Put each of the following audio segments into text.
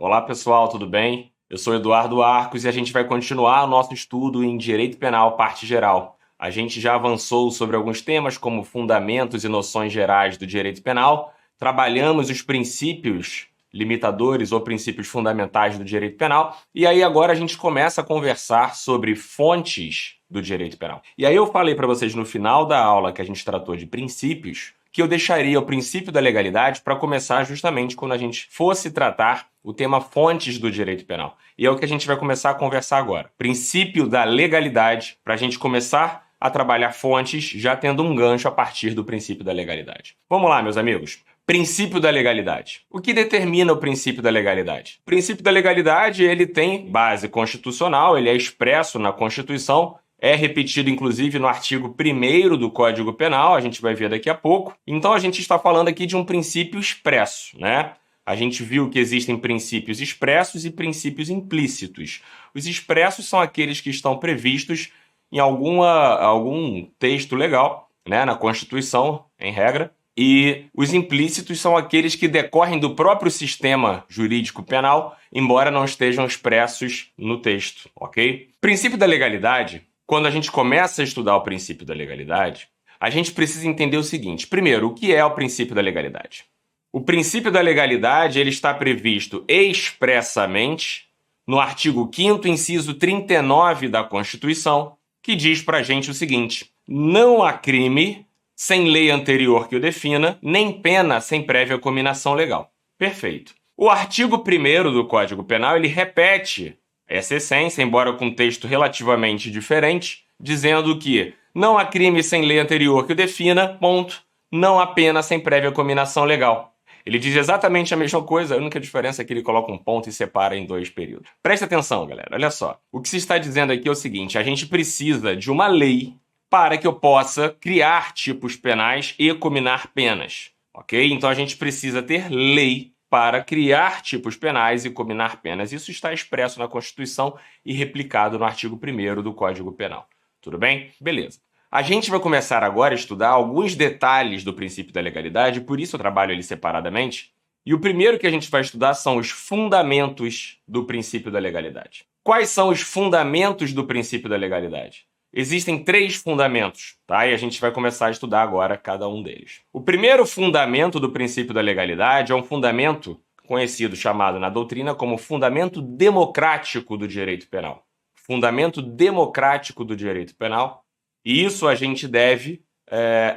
Olá pessoal, tudo bem? Eu sou Eduardo Arcos e a gente vai continuar o nosso estudo em Direito Penal, parte geral. A gente já avançou sobre alguns temas como fundamentos e noções gerais do direito penal, trabalhamos os princípios limitadores ou princípios fundamentais do direito penal, e aí agora a gente começa a conversar sobre fontes do direito penal. E aí eu falei para vocês no final da aula que a gente tratou de princípios, que eu deixaria o princípio da legalidade para começar justamente quando a gente fosse tratar o tema fontes do direito penal. E é o que a gente vai começar a conversar agora. Princípio da legalidade, para a gente começar a trabalhar fontes já tendo um gancho a partir do princípio da legalidade. Vamos lá, meus amigos. Princípio da legalidade. O que determina o princípio da legalidade? O princípio da legalidade, ele tem base constitucional, ele é expresso na Constituição, é repetido, inclusive, no artigo 1º do Código Penal, a gente vai ver daqui a pouco. Então, a gente está falando aqui de um princípio expresso, né? A gente viu que existem princípios expressos e princípios implícitos. Os expressos são aqueles que estão previstos em algum texto legal, né? Na Constituição, em regra. E os implícitos são aqueles que decorrem do próprio sistema jurídico penal, embora não estejam expressos no texto, ok? Princípio da legalidade. Quando a gente começa a estudar o princípio da legalidade, a gente precisa entender o seguinte. Primeiro, o que é o princípio da legalidade? O princípio da legalidade ele está previsto expressamente no artigo 5º, inciso 39 da Constituição, que diz pra gente o seguinte: não há crime sem lei anterior que o defina, nem pena sem prévia cominação legal. Perfeito. O artigo 1º do Código Penal ele repete essa essência, embora com um texto relativamente diferente, dizendo que não há crime sem lei anterior que o defina, ponto, não há pena sem prévia cominação legal. Ele diz exatamente a mesma coisa, a única diferença é que ele coloca um ponto e separa em dois períodos. Presta atenção, galera, olha só. O que se está dizendo aqui é o seguinte: a gente precisa de uma lei para que eu possa criar tipos penais e cominar penas, ok? Então a gente precisa ter lei para criar tipos penais e cominar penas. Isso está expresso na Constituição e replicado no artigo 1º do Código Penal. Tudo bem? Beleza. A gente vai começar agora a estudar alguns detalhes do princípio da legalidade, por isso eu trabalho ele separadamente. E o primeiro que a gente vai estudar são os fundamentos do princípio da legalidade. Quais são os fundamentos do princípio da legalidade? Existem 3 fundamentos, tá? E a gente vai começar a estudar agora cada um deles. O primeiro fundamento do princípio da legalidade é um fundamento conhecido, chamado na doutrina como fundamento democrático do direito penal. Fundamento democrático do direito penal. E isso a gente deve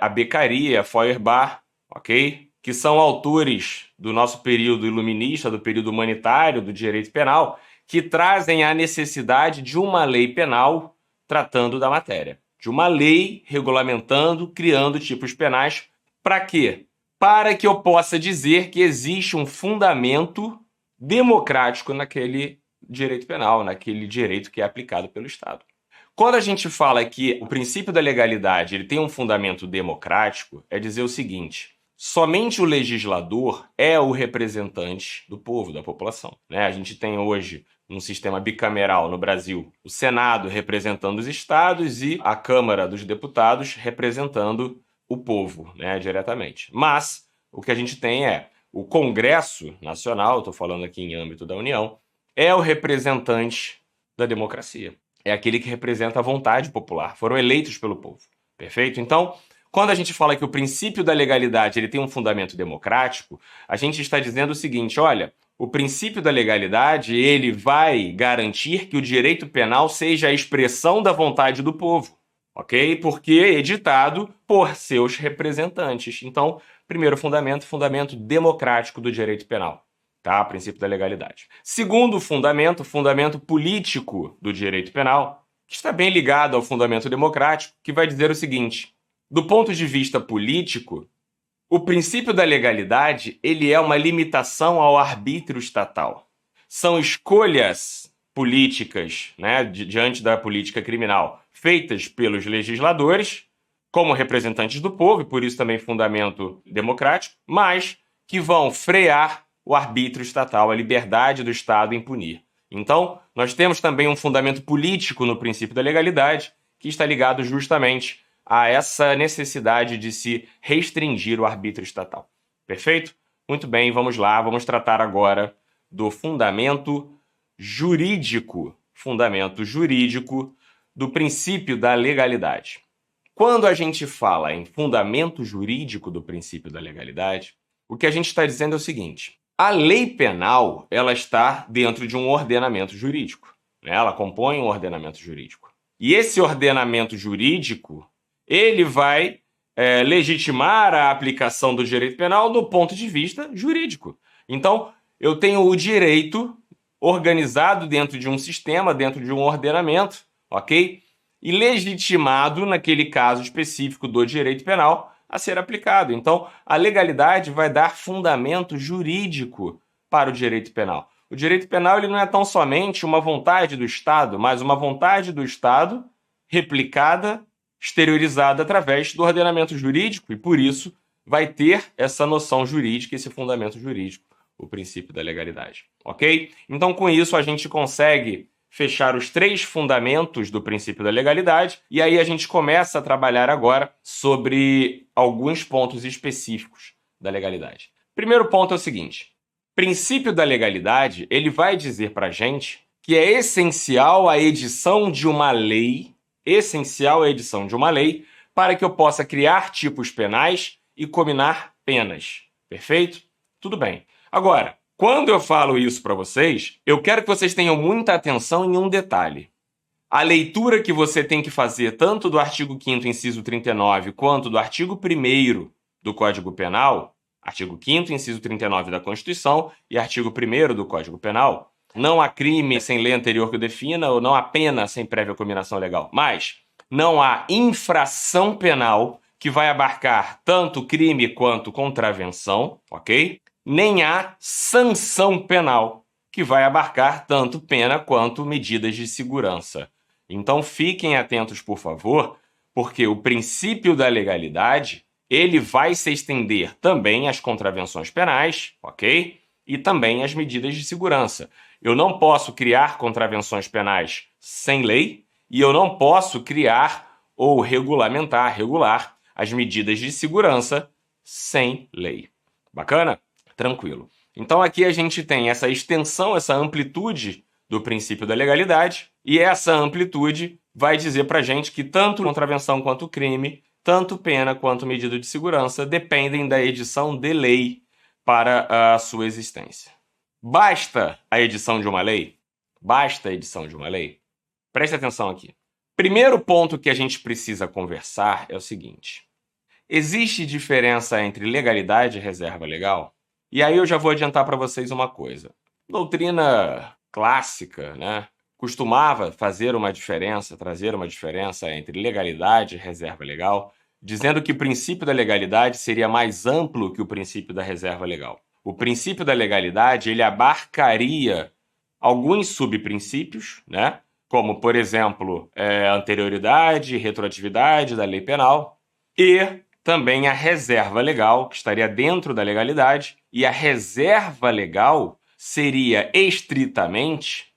a Beccaria, a Feuerbach, ok? Que são autores do nosso período iluminista, do período humanitário do direito penal, que trazem a necessidade de uma lei penal tratando da matéria. De uma lei regulamentando, criando tipos penais. Para quê? Para que eu possa dizer que existe um fundamento democrático naquele direito penal, naquele direito que é aplicado pelo Estado. Quando a gente fala que o princípio da legalidade ele tem um fundamento democrático, é dizer o seguinte: somente o legislador é o representante do povo, da população, né? A gente tem hoje um sistema bicameral no Brasil, o Senado representando os estados e a Câmara dos Deputados representando o povo, né, diretamente. Mas o que a gente tem é o Congresso Nacional, estou falando aqui em âmbito da União, é o representante da democracia. É aquele que representa a vontade popular, foram eleitos pelo povo. Perfeito? Então, quando a gente fala que o princípio da legalidade ele tem um fundamento democrático, a gente está dizendo o seguinte: olha, o princípio da legalidade ele vai garantir que o direito penal seja a expressão da vontade do povo, ok? Porque é editado por seus representantes. Então, primeiro fundamento democrático do direito penal, tá? Princípio da legalidade. Segundo fundamento político do direito penal, que está bem ligado ao fundamento democrático, que vai dizer o seguinte: do ponto de vista político, o princípio da legalidade ele é uma limitação ao arbítrio estatal. São escolhas políticas, né, diante da política criminal, feitas pelos legisladores, como representantes do povo, e por isso também fundamento democrático, mas que vão frear o arbítrio estatal, a liberdade do Estado em punir. Então, nós temos também um fundamento político no princípio da legalidade, que está ligado justamente a essa necessidade de se restringir o arbítrio estatal. Perfeito? Muito bem, vamos lá, vamos tratar agora do fundamento jurídico do princípio da legalidade. Quando a gente fala em fundamento jurídico do princípio da legalidade, o que a gente está dizendo é o seguinte: a lei penal ela está dentro de um ordenamento jurídico, né? Ela compõe um ordenamento jurídico. E esse ordenamento jurídico ele vai legitimar a aplicação do direito penal do ponto de vista jurídico. Então, eu tenho o direito organizado dentro de um sistema, dentro de um ordenamento, ok? E legitimado, naquele caso específico do direito penal, a ser aplicado. Então, a legalidade vai dar fundamento jurídico para o direito penal. O direito penal ele não é tão somente uma vontade do Estado, mas uma vontade do Estado replicada, exteriorizada através do ordenamento jurídico, e por isso vai ter essa noção jurídica, esse fundamento jurídico, o princípio da legalidade, ok? Então, com isso, a gente consegue fechar os 3 fundamentos do princípio da legalidade, e aí a gente começa a trabalhar agora sobre alguns pontos específicos da legalidade. Primeiro ponto é o seguinte: princípio da legalidade, ele vai dizer para a gente que é essencial a edição de uma lei, para que eu possa criar tipos penais e cominar penas. Perfeito? Tudo bem. Agora, quando eu falo isso para vocês, eu quero que vocês tenham muita atenção em um detalhe. A leitura que você tem que fazer tanto do artigo 5º, inciso 39, quanto do artigo 1º do Código Penal, artigo 5º, inciso 39 da Constituição e artigo 1º do Código Penal, não há crime sem lei anterior que o defina, ou não há pena sem prévia cominação legal, mas não há infração penal que vai abarcar tanto crime quanto contravenção, ok? Nem há sanção penal, que vai abarcar tanto pena quanto medidas de segurança. Então fiquem atentos, por favor, porque o princípio da legalidade, ele vai se estender também às contravenções penais, ok? E também às medidas de segurança. Eu não posso criar contravenções penais sem lei e eu não posso criar ou regular as medidas de segurança sem lei. Bacana? Tranquilo. Então aqui a gente tem essa extensão, essa amplitude do princípio da legalidade, e essa amplitude vai dizer para a gente que tanto contravenção quanto crime, tanto pena quanto medida de segurança dependem da edição de lei para a sua existência. Basta a edição de uma lei? Basta a edição de uma lei? Preste atenção aqui. Primeiro ponto que a gente precisa conversar é o seguinte: existe diferença entre legalidade e reserva legal? E aí eu já vou adiantar para vocês uma coisa. Doutrina clássica, né, costumava fazer uma diferença, trazer uma diferença entre legalidade e reserva legal, dizendo que o princípio da legalidade seria mais amplo que o princípio da reserva legal. O princípio da legalidade, ele abarcaria alguns subprincípios, né, como, por exemplo, anterioridade, retroatividade da lei penal, e também a reserva legal, que estaria dentro da legalidade, e a reserva legal seria estritamente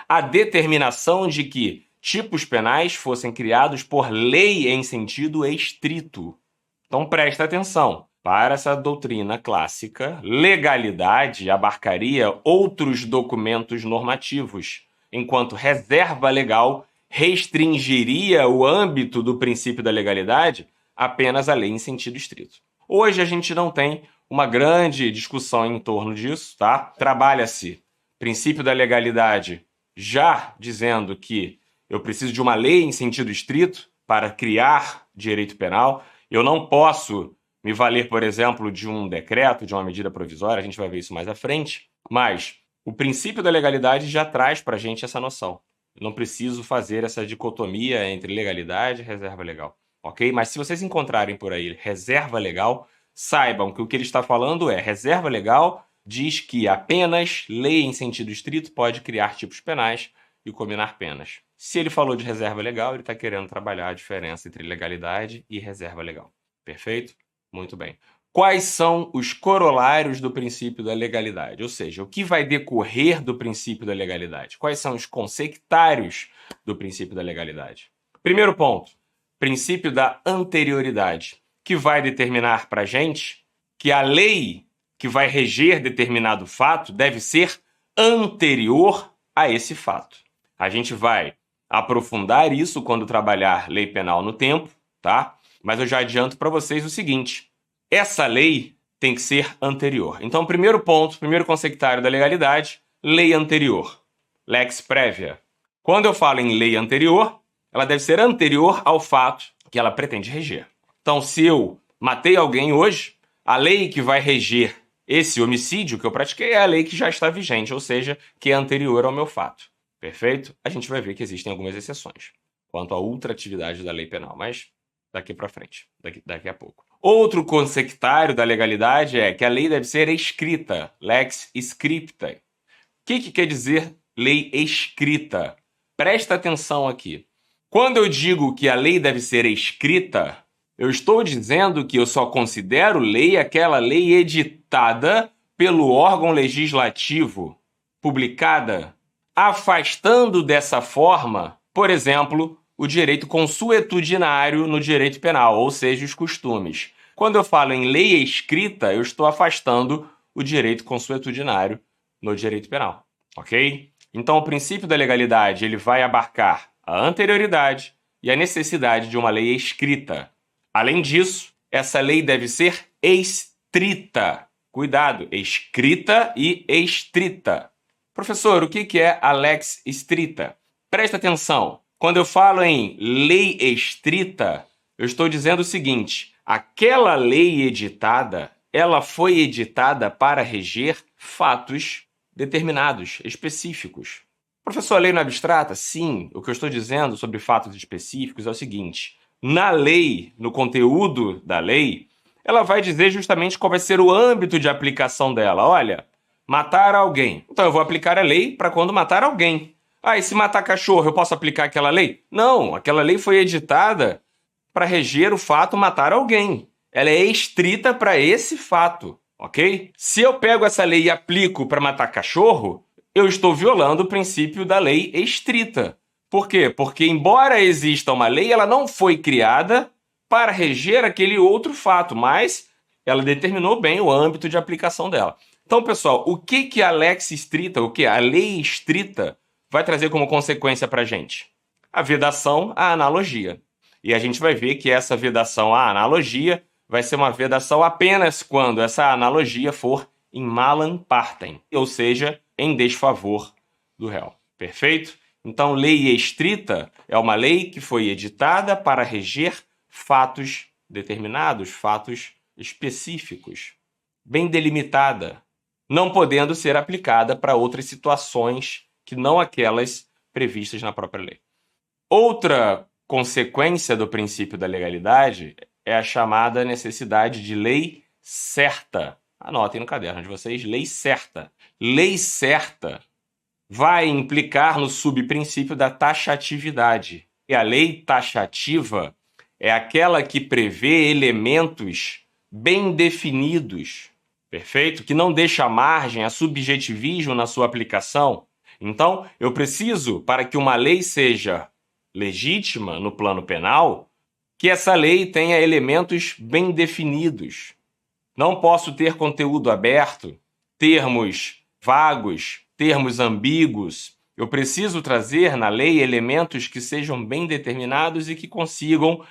a determinação de que tipos penais fossem criados por lei em sentido estrito. Então presta atenção. Para essa doutrina clássica, legalidade abarcaria outros documentos normativos, enquanto reserva legal restringiria o âmbito do princípio da legalidade apenas a lei em sentido estrito. Hoje a gente não tem uma grande discussão em torno disso, tá? Trabalha-se princípio da legalidade já dizendo que eu preciso de uma lei em sentido estrito para criar direito penal. Eu não posso me valer, por exemplo, de um decreto, de uma medida provisória, a gente vai ver isso mais à frente, mas o princípio da legalidade já traz para a gente essa noção. Eu não preciso fazer essa dicotomia entre legalidade e reserva legal. Ok? Mas se vocês encontrarem por aí reserva legal, saibam que o que ele está falando é reserva legal diz que apenas lei em sentido estrito pode criar tipos penais e cominar penas. Se ele falou de reserva legal, ele está querendo trabalhar a diferença entre legalidade e reserva legal. Perfeito? Muito bem. Quais são os corolários do princípio da legalidade? Ou seja, o que vai decorrer do princípio da legalidade? Quais são os consectários do princípio da legalidade? Primeiro ponto. Princípio da anterioridade, que vai determinar para a gente que a lei que vai reger determinado fato deve ser anterior a esse fato. A gente vai aprofundar isso quando trabalhar lei penal no tempo, tá? Mas eu já adianto para vocês o seguinte: essa lei tem que ser anterior. Então, primeiro ponto, primeiro consectário da legalidade, lei anterior, lex prévia. Quando eu falo em lei anterior, ela deve ser anterior ao fato que ela pretende reger. Então, se eu matei alguém hoje, a lei que vai reger esse homicídio que eu pratiquei é a lei que já está vigente, ou seja, que é anterior ao meu fato. Perfeito? A gente vai ver que existem algumas exceções quanto à ultratividade da lei penal, mas daqui para frente, daqui a pouco. Outro consectário da legalidade é que a lei deve ser escrita, lex scripta. O que quer dizer lei escrita? Presta atenção aqui. Quando eu digo que a lei deve ser escrita, eu estou dizendo que eu só considero lei aquela lei editada pelo órgão legislativo, publicada, afastando dessa forma, por exemplo, o direito consuetudinário no direito penal, ou seja, os costumes. Quando eu falo em lei escrita, eu estou afastando o direito consuetudinário no direito penal, ok? Então, o princípio da legalidade ele vai abarcar a anterioridade e a necessidade de uma lei escrita. Além disso, essa lei deve ser estrita. Cuidado, escrita e estrita. Professor, o que é a lex estrita? Presta atenção. Quando eu falo em lei estrita, eu estou dizendo o seguinte: aquela lei editada, ela foi editada para reger fatos determinados, específicos. Professor, a lei não é abstrata? Sim. O que eu estou dizendo sobre fatos específicos é o seguinte: na lei, no conteúdo da lei, ela vai dizer justamente qual vai ser o âmbito de aplicação dela. Olha, matar alguém. Então eu vou aplicar a lei para quando matar alguém. Ah, e se matar cachorro, eu posso aplicar aquela lei? Não, aquela lei foi editada para reger o fato matar alguém. Ela é estrita para esse fato, ok? Se eu pego essa lei e aplico para matar cachorro, eu estou violando o princípio da lei estrita. Por quê? Porque, embora exista uma lei, ela não foi criada para reger aquele outro fato, mas ela determinou bem o âmbito de aplicação dela. Então, pessoal, o que a lex estrita, o que a lei estrita vai trazer como consequência para a gente? A vedação à analogia. E a gente vai ver que essa vedação à analogia vai ser uma vedação apenas quando essa analogia for in malam partem, ou seja, em desfavor do réu. Perfeito? Então, lei estrita é uma lei que foi editada para reger fatos determinados, fatos específicos, bem delimitada, não podendo ser aplicada para outras situações que não aquelas previstas na própria lei. Outra consequência do princípio da legalidade é a chamada necessidade de lei certa. Anotem no caderno de vocês, lei certa. Lei certa vai implicar no subprincípio da taxatividade. E a lei taxativa é aquela que prevê elementos bem definidos, perfeito? Que não deixa margem a subjetivismo na sua aplicação. Então, eu preciso, para que uma lei seja legítima no plano penal, que essa lei tenha elementos bem definidos. Não posso ter conteúdo aberto, termos vagos, termos ambíguos. Eu preciso trazer na lei elementos que sejam bem determinados e que consigam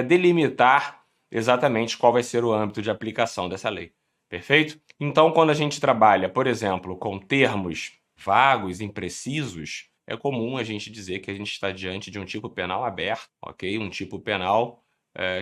delimitar exatamente qual vai ser o âmbito de aplicação dessa lei. Perfeito? Então, quando a gente trabalha, por exemplo, com termos vagos, imprecisos, é comum a gente dizer que a gente está diante de um tipo penal aberto, ok? Um tipo penal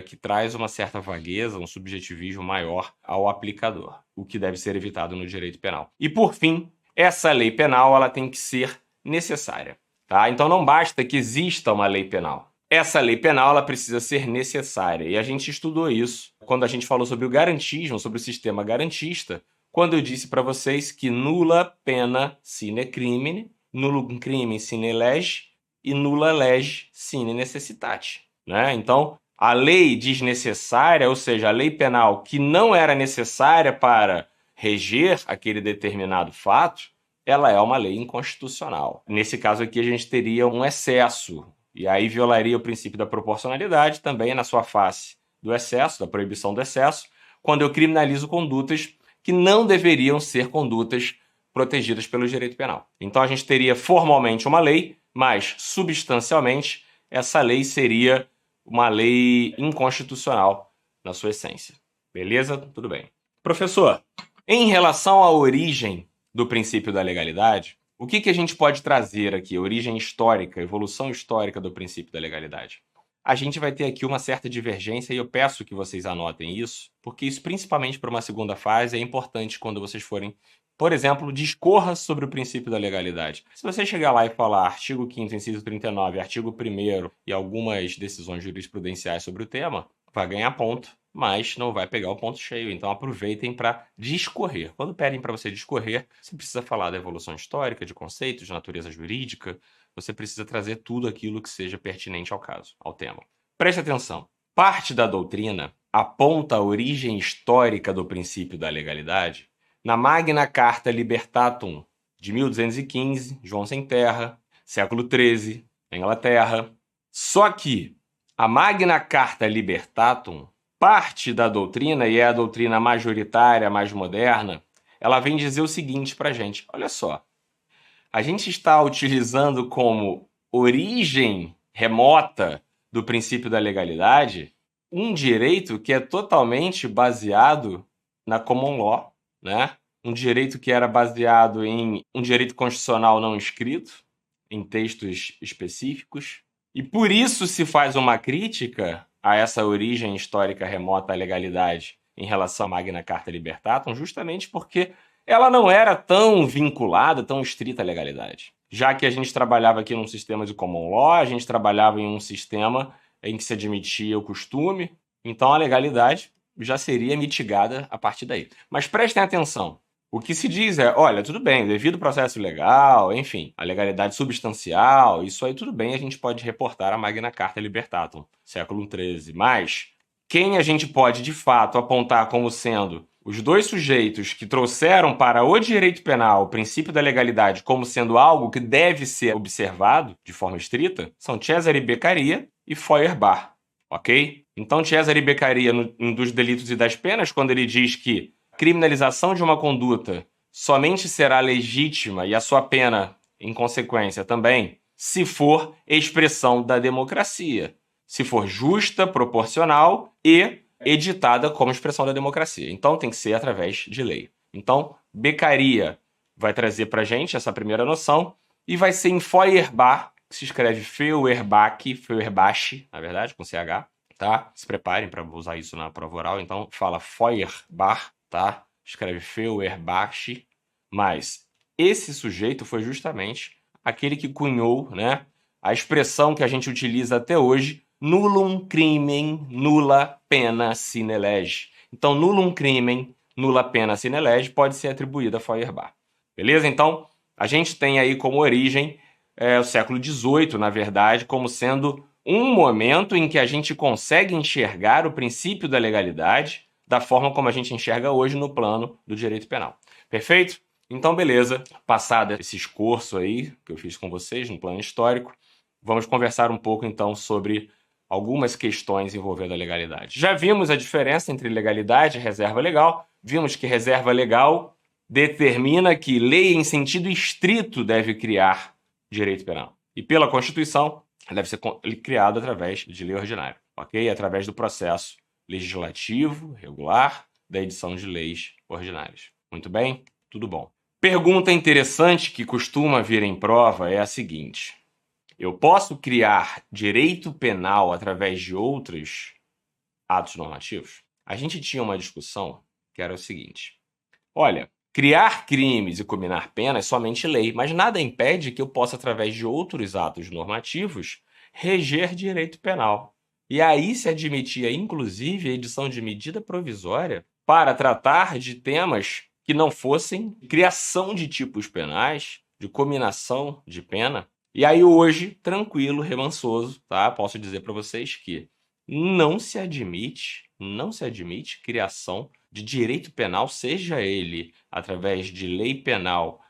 que traz uma certa vagueza, um subjetivismo maior ao aplicador, o que deve ser evitado no direito penal. E, por fim, essa lei penal ela tem que ser necessária. Tá? Então, não basta que exista uma lei penal. Essa lei penal ela precisa ser necessária. E a gente estudou isso quando a gente falou sobre o garantismo, sobre o sistema garantista, quando eu disse para vocês que nulla pena sine crimine, nullum crimen sine lege e nulla lege sine necessitate. Né? Então, a lei desnecessária, ou seja, a lei penal que não era necessária para reger aquele determinado fato, ela é uma lei inconstitucional. Nesse caso aqui, a gente teria um excesso, e aí violaria o princípio da proporcionalidade, também na sua face do excesso, da proibição do excesso, quando eu criminalizo condutas que não deveriam ser condutas protegidas pelo direito penal. Então a gente teria formalmente uma lei, mas substancialmente essa lei seria uma lei inconstitucional na sua essência. Beleza? Tudo bem. Professor, em relação à origem do princípio da legalidade, o que a gente pode trazer aqui? Origem histórica, evolução histórica do princípio da legalidade. A gente vai ter aqui uma certa divergência e eu peço que vocês anotem isso, porque isso, principalmente para uma segunda fase, é importante quando vocês forem, por exemplo, discorra sobre o princípio da legalidade. Se você chegar lá e falar artigo 5º, inciso 39, artigo 1º e algumas decisões jurisprudenciais sobre o tema, vai ganhar ponto, mas não vai pegar o ponto cheio. Então aproveitem para discorrer. Quando pedem para você discorrer, você precisa falar da evolução histórica, de conceitos, de natureza jurídica, você precisa trazer tudo aquilo que seja pertinente ao caso, ao tema. Preste atenção. Parte da doutrina aponta a origem histórica do princípio da legalidade na Magna Carta Libertatum, de 1215, João Sem Terra, século XIII, Inglaterra. Só que a Magna Carta Libertatum, parte da doutrina, e é a doutrina majoritária, mais moderna, ela vem dizer o seguinte para a gente. Olha só, a gente está utilizando como origem remota do princípio da legalidade um direito que é totalmente baseado na common law, né? Um direito que era baseado em um direito constitucional não escrito, em textos específicos. E por isso se faz uma crítica a essa origem histórica remota à legalidade em relação à Magna Carta Libertatum, justamente porque ela não era tão vinculada, tão estrita à legalidade. Já que a gente trabalhava aqui num sistema de common law, a gente trabalhava em um sistema em que se admitia o costume, então a legalidade já seria mitigada a partir daí. Mas prestem atenção. O que se diz é, olha, tudo bem, devido ao processo legal, enfim, a legalidade substancial, isso aí tudo bem, a gente pode reportar a Magna Carta Libertatum, século XIII. Mas quem a gente pode, de fato, apontar como sendo os dois sujeitos que trouxeram para o direito penal o princípio da legalidade como sendo algo que deve ser observado de forma estrita, são Cesare Beccaria e Feuerbach, ok? Então, Cesare Beccaria, no dos delitos e das penas, quando ele diz que criminalização de uma conduta somente será legítima e a sua pena, em consequência, também, se for expressão da democracia, se for justa, proporcional e editada como expressão da democracia. Então, tem que ser através de lei. Então, Beccaria vai trazer para a gente essa primeira noção e vai ser em Feuerbach, que se escreve Feuerbach, na verdade, com CH, tá? Se preparem para usar isso na prova oral. Então, fala Feuerbach, tá? Escreve Feuerbach, mas esse sujeito foi justamente aquele que cunhou, né, a expressão que a gente utiliza até hoje, nullum crimen, nulla pena sine lege. Então, nullum crimen, nulla pena sine lege pode ser atribuída a Feuerbach. Beleza? Então, a gente tem aí como origem o século XVIII, na verdade, como sendo um momento em que a gente consegue enxergar o princípio da legalidade da forma como a gente enxerga hoje no plano do direito penal. Perfeito? Então, beleza. Passado esse esforço aí que eu fiz com vocês no plano histórico, vamos conversar um pouco, então, sobre algumas questões envolvendo a legalidade. Já vimos a diferença entre legalidade e reserva legal. Vimos que reserva legal determina que lei em sentido estrito deve criar direito penal. E pela Constituição, deve ser criado através de lei ordinária, ok? Através do processo legislativo, regular, da edição de leis ordinárias. Muito bem? Tudo bom. Pergunta interessante que costuma vir em prova é a seguinte: eu posso criar direito penal através de outros atos normativos? A gente tinha uma discussão que era o seguinte: olha, criar crimes e combinar penas é somente lei, mas nada impede que eu possa, através de outros atos normativos, reger direito penal. E aí se admitia, inclusive, a edição de medida provisória para tratar de temas que não fossem criação de tipos penais, de cominação de pena. E aí hoje, tranquilo, remansoso, tá? Posso dizer para vocês que não se admite criação de direito penal, seja ele através de lei penal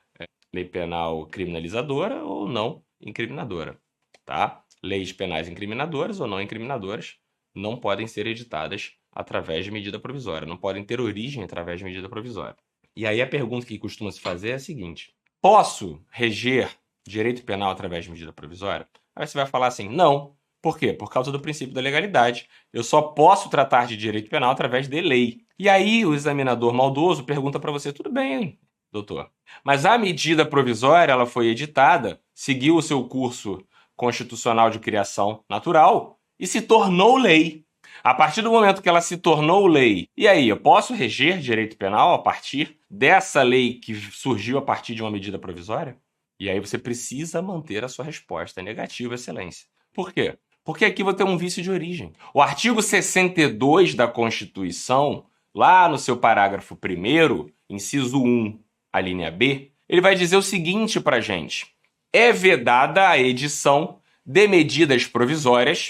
criminalizadora ou não incriminadora, tá? Leis penais incriminadoras ou não incriminadoras não podem ser editadas através de medida provisória, não podem ter origem através de medida provisória. E aí a pergunta que costuma se fazer é a seguinte: posso reger direito penal através de medida provisória? Aí você vai falar assim, não. Por quê? Por causa do princípio da legalidade. Eu só posso tratar de direito penal através de lei. E aí o examinador maldoso pergunta para você, tudo bem, hein, doutor, mas a medida provisória ela foi editada, seguiu o seu curso constitucional de criação natural e se tornou lei. A partir do momento que ela se tornou lei, e aí, eu posso reger direito penal a partir dessa lei que surgiu a partir de uma medida provisória? E aí você precisa manter a sua resposta negativa, excelência. Por quê? Porque aqui vou ter um vício de origem. O artigo 62 da Constituição, lá no seu parágrafo 1º, inciso 1, a linha B, ele vai dizer o seguinte pra gente: é vedada a edição de medidas provisórias,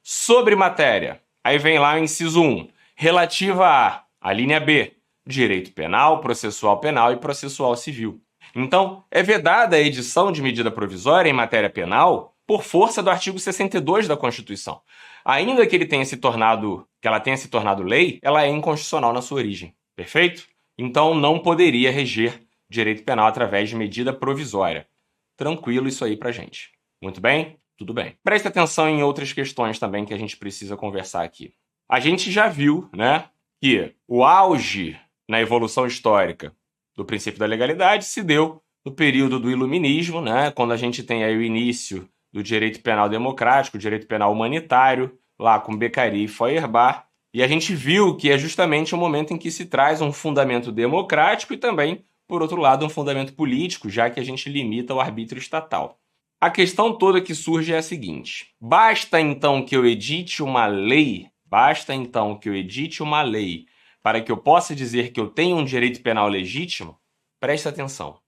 sobre matéria. Aí vem lá o inciso 1, relativa a linha B, direito penal, processual penal e processual civil. Então, é vedada a edição de medida provisória em matéria penal por força do artigo 62 da Constituição. Ainda que ela tenha se tornado lei, ela é inconstitucional na sua origem. Perfeito? Então, não poderia reger direito penal através de medida provisória. Tranquilo isso aí pra gente. Muito bem? Tudo bem. Preste atenção em outras questões também que a gente precisa conversar aqui. A gente já viu, né, que o auge na evolução histórica do princípio da legalidade se deu no período do Iluminismo, né, quando a gente tem aí o início do direito penal democrático, o direito penal humanitário, lá com Beccaria e Feuerbach, e a gente viu que é justamente o momento em que se traz um fundamento democrático e também, por outro lado, um fundamento político, já que a gente limita o arbítrio estatal. A questão toda que surge é a seguinte: basta então que eu edite uma lei para que eu possa dizer que eu tenho um direito penal legítimo? Preste atenção,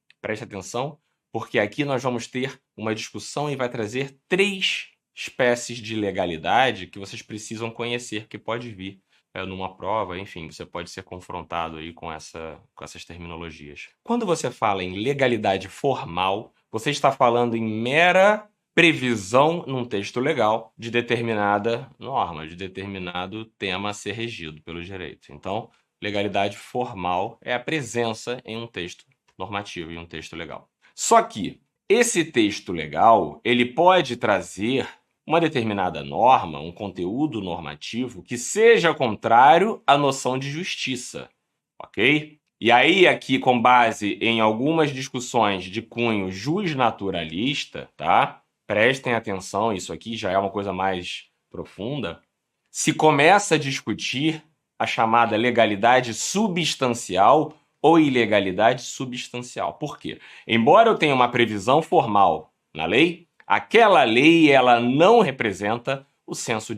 porque aqui nós vamos ter uma discussão e vai trazer 3 espécies de legalidade que vocês precisam conhecer, que pode vir numa prova, enfim, você pode ser confrontado aí com essas terminologias. Quando você fala em legalidade formal, você está falando em mera previsão num texto legal de determinada norma, de determinado tema a ser regido pelo direito. Então, legalidade formal é a presença em um texto normativo, em um texto legal. Só que esse texto legal, ele pode trazer uma determinada norma, um conteúdo normativo que seja contrário à noção de justiça, ok? E aí, aqui, com base em algumas discussões de cunho jusnaturalista, tá? Prestem atenção, isso aqui já é uma coisa mais profunda. Se começa a discutir a chamada legalidade substancial ou ilegalidade substancial. Por quê? Embora eu tenha uma previsão formal na lei, aquela lei ela não representa o senso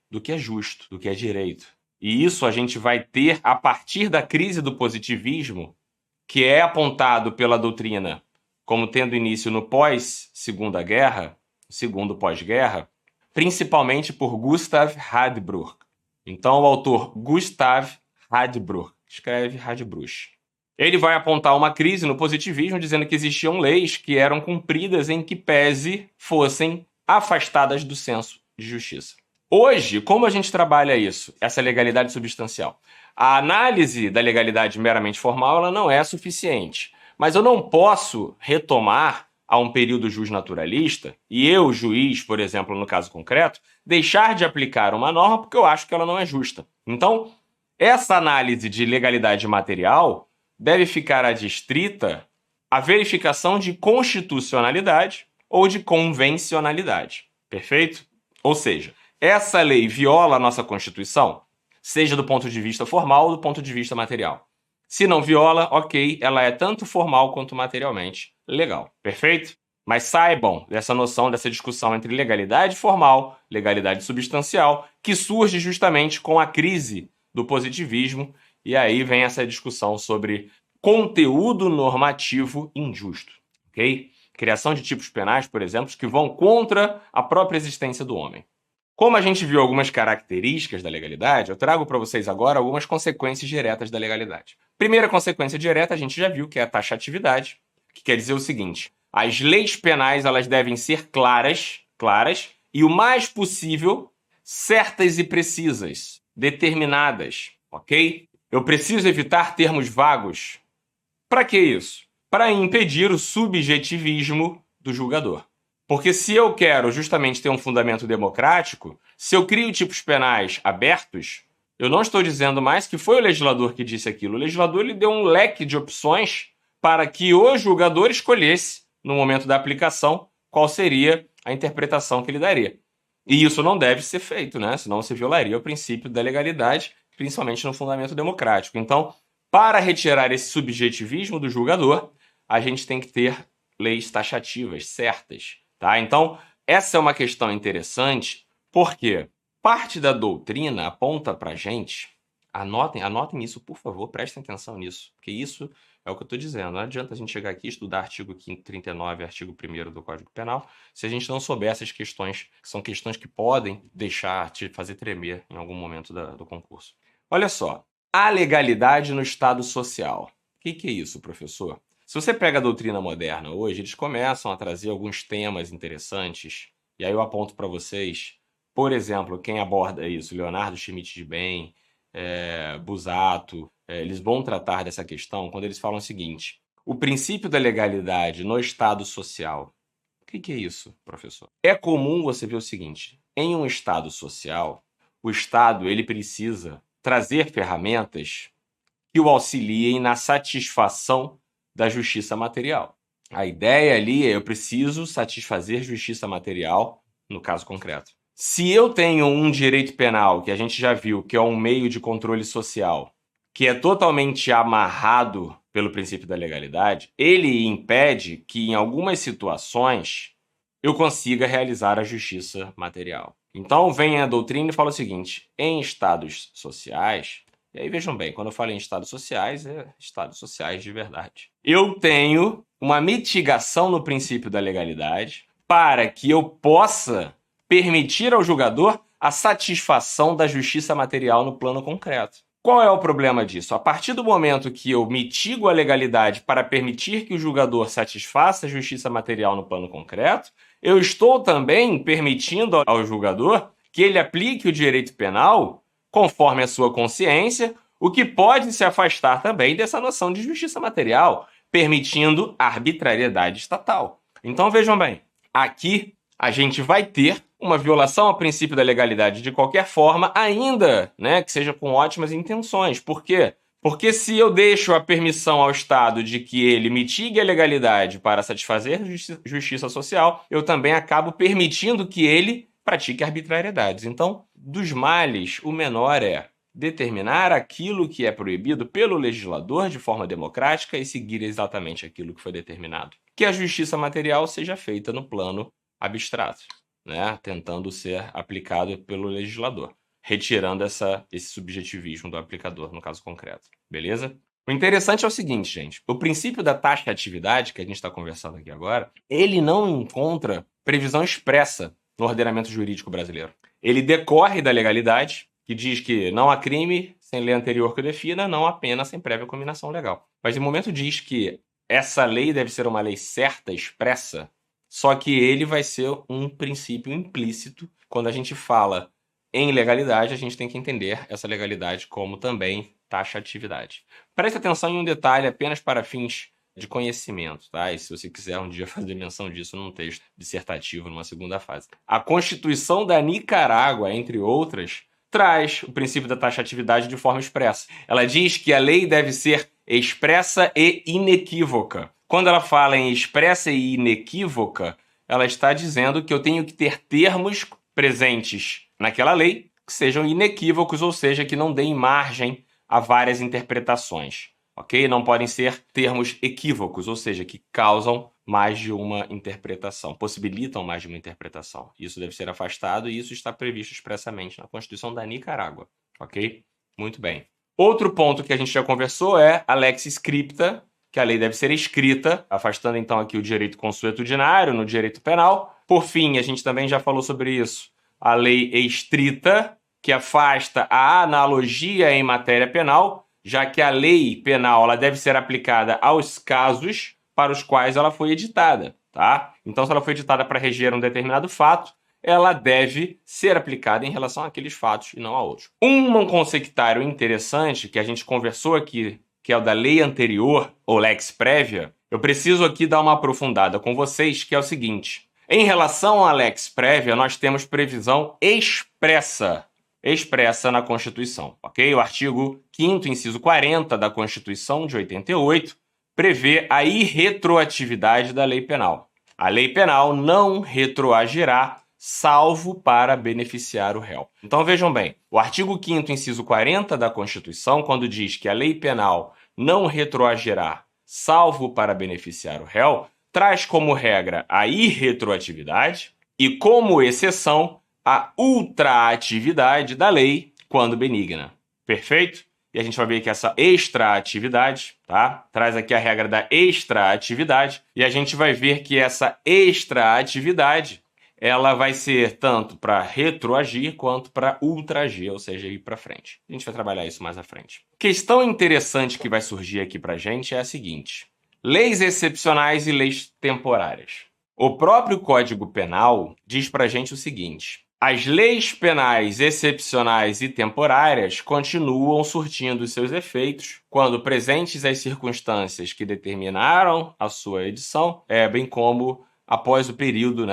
do que é justo, do que é direito. E isso a gente vai ter a partir da crise do positivismo, que é apontado pela doutrina como tendo início no pós-Segunda Guerra, segundo pós-guerra, principalmente por Gustav Radbruch. Então, o autor Gustav Radbruch, escreve Radbruch. Ele vai apontar uma crise no positivismo, dizendo que existiam leis que eram cumpridas em que pese fossem afastadas do senso de justiça. Hoje, como a gente trabalha isso, essa legalidade substancial? A análise da legalidade meramente formal ela não é suficiente, mas eu não posso retomar a um período jusnaturalista e eu, juiz, por exemplo, no caso concreto, deixar de aplicar uma norma porque eu acho que ela não é justa. Então, essa análise de legalidade material deve ficar adstrita à verificação de constitucionalidade ou de convencionalidade. Perfeito? Ou seja, essa lei viola a nossa Constituição, seja do ponto de vista formal ou do ponto de vista material. Se não viola, ok, ela é tanto formal quanto materialmente legal. Perfeito? Mas saibam dessa noção, dessa discussão entre legalidade formal, legalidade substancial, que surge justamente com a crise do positivismo. E aí vem essa discussão sobre conteúdo normativo injusto, ok? Criação de tipos penais, por exemplo, que vão contra a própria existência do homem. Como a gente viu algumas características da legalidade, eu trago para vocês agora algumas consequências diretas da legalidade. Primeira consequência direta, a gente já viu, que é a taxatividade, que quer dizer o seguinte: as leis penais elas devem ser claras e o mais possível certas e precisas, determinadas, ok? Eu preciso evitar termos vagos. Para que isso? Para impedir o subjetivismo do julgador. Porque se eu quero justamente ter um fundamento democrático, se eu crio tipos penais abertos, eu não estou dizendo mais que foi o legislador que disse aquilo. O legislador ele deu um leque de opções para que o julgador escolhesse, no momento da aplicação, qual seria a interpretação que ele daria. E isso não deve ser feito, né? Senão você violaria o princípio da legalidade, principalmente no fundamento democrático. Então, para retirar esse subjetivismo do julgador, a gente tem que ter leis taxativas certas, tá? Então, essa é uma questão interessante, porque parte da doutrina aponta para a gente, anotem isso, por favor, prestem atenção nisso, porque isso é o que eu estou dizendo. Não adianta a gente chegar aqui e estudar artigo 539, artigo 1º do Código Penal, se a gente não souber essas questões, que são questões que podem deixar te fazer tremer em algum momento do concurso. Olha só, a legalidade no Estado social. O que é isso, professor? Se você pega a doutrina moderna hoje, eles começam a trazer alguns temas interessantes, e aí eu aponto para vocês, por exemplo, quem aborda isso, Leonardo Schmidt de Bem, Busato, eles vão tratar dessa questão quando eles falam o seguinte: o princípio da legalidade no Estado social. O que é isso, professor? É comum você ver o seguinte: em um Estado social, o Estado ele precisa trazer ferramentas que o auxiliem na satisfação da justiça material. A ideia ali é eu preciso satisfazer justiça material no caso concreto. Se eu tenho um direito penal, que a gente já viu que é um meio de controle social, que é totalmente amarrado pelo princípio da legalidade, ele impede que em algumas situações eu consiga realizar a justiça material. Então vem a doutrina e fala o seguinte: em estados sociais, e aí vejam bem, quando eu falo em estados sociais, é estados sociais de verdade. Eu tenho uma mitigação no princípio da legalidade para que eu possa permitir ao julgador a satisfação da justiça material no plano concreto. Qual é o problema disso? A partir do momento que eu mitigo a legalidade para permitir que o julgador satisfaça a justiça material no plano concreto, eu estou também permitindo ao julgador que ele aplique o direito penal conforme a sua consciência, o que pode se afastar também dessa noção de justiça material, permitindo arbitrariedade estatal. Então vejam bem, aqui a gente vai ter uma violação ao princípio da legalidade de qualquer forma, ainda, né, que seja com ótimas intenções. Por quê? Porque se eu deixo a permissão ao Estado de que ele mitigue a legalidade para satisfazer a justiça social, eu também acabo permitindo que ele pratique arbitrariedades. Então, dos males, o menor é determinar aquilo que é proibido pelo legislador de forma democrática e seguir exatamente aquilo que foi determinado. Que a justiça material seja feita no plano abstrato, né? Tentando ser aplicado pelo legislador, retirando esse subjetivismo do aplicador no caso concreto. Beleza? O interessante é o seguinte, gente. O princípio da taxatividade, que a gente está conversando aqui agora, ele não encontra previsão expressa no ordenamento jurídico brasileiro. Ele decorre da legalidade, que diz que não há crime sem lei anterior que o defina, não há pena sem prévia cominação legal. Mas no momento diz que essa lei deve ser uma lei certa, expressa, só que ele vai ser um princípio implícito. Quando a gente fala em legalidade, a gente tem que entender essa legalidade como também taxatividade. Preste atenção em um detalhe apenas para fins de conhecimento, tá? E se você quiser um dia fazer menção disso num texto dissertativo, numa segunda fase. A Constituição da Nicarágua, entre outras, traz o princípio da taxatividade de forma expressa. Ela diz que a lei deve ser expressa e inequívoca. Quando ela fala em expressa e inequívoca, ela está dizendo que eu tenho que ter termos presentes naquela lei que sejam inequívocos, ou seja, que não deem margem a várias interpretações, ok? Não podem ser termos equívocos, ou seja, que causam mais de uma interpretação, possibilitam mais de uma interpretação. Isso deve ser afastado e isso está previsto expressamente na Constituição da Nicarágua, ok? Muito bem. Outro ponto que a gente já conversou é a lex scripta, que a lei deve ser escrita, afastando então aqui o direito consuetudinário no direito penal. Por fim, a gente também já falou sobre isso, a lei estrita, que afasta a analogia em matéria penal, já que a lei penal ela deve ser aplicada aos casos para os quais ela foi editada, tá? Então, se ela foi editada para reger um determinado fato, ela deve ser aplicada em relação àqueles fatos e não a outros. Um consectário interessante que a gente conversou aqui, que é o da lei anterior, ou lex prévia, eu preciso aqui dar uma aprofundada com vocês, que é o seguinte. Em relação à lex prévia, nós temos previsão expressa na Constituição, ok? O artigo 5º, inciso 40 da Constituição de 88, prevê a irretroatividade da lei penal. A lei penal não retroagirá, salvo para beneficiar o réu. Então vejam bem, o artigo 5º, inciso 40 da Constituição, quando diz que a lei penal não retroagirá, salvo para beneficiar o réu, traz como regra a irretroatividade e como exceção a ultraatividade da lei quando benigna. Perfeito? E a gente vai ver que essa extraatividade, tá? Traz aqui a regra da extraatividade e a gente vai ver que essa extraatividade ela vai ser tanto para retroagir quanto para ultraagir, ou seja, ir para frente. A gente vai trabalhar isso mais à frente. Questão interessante que vai surgir aqui para a gente é a seguinte: leis excepcionais e leis temporárias. O próprio Código Penal diz para a gente o seguinte: as leis penais excepcionais e temporárias continuam surtindo seus efeitos quando presentes as circunstâncias que determinaram a sua edição, bem como após o período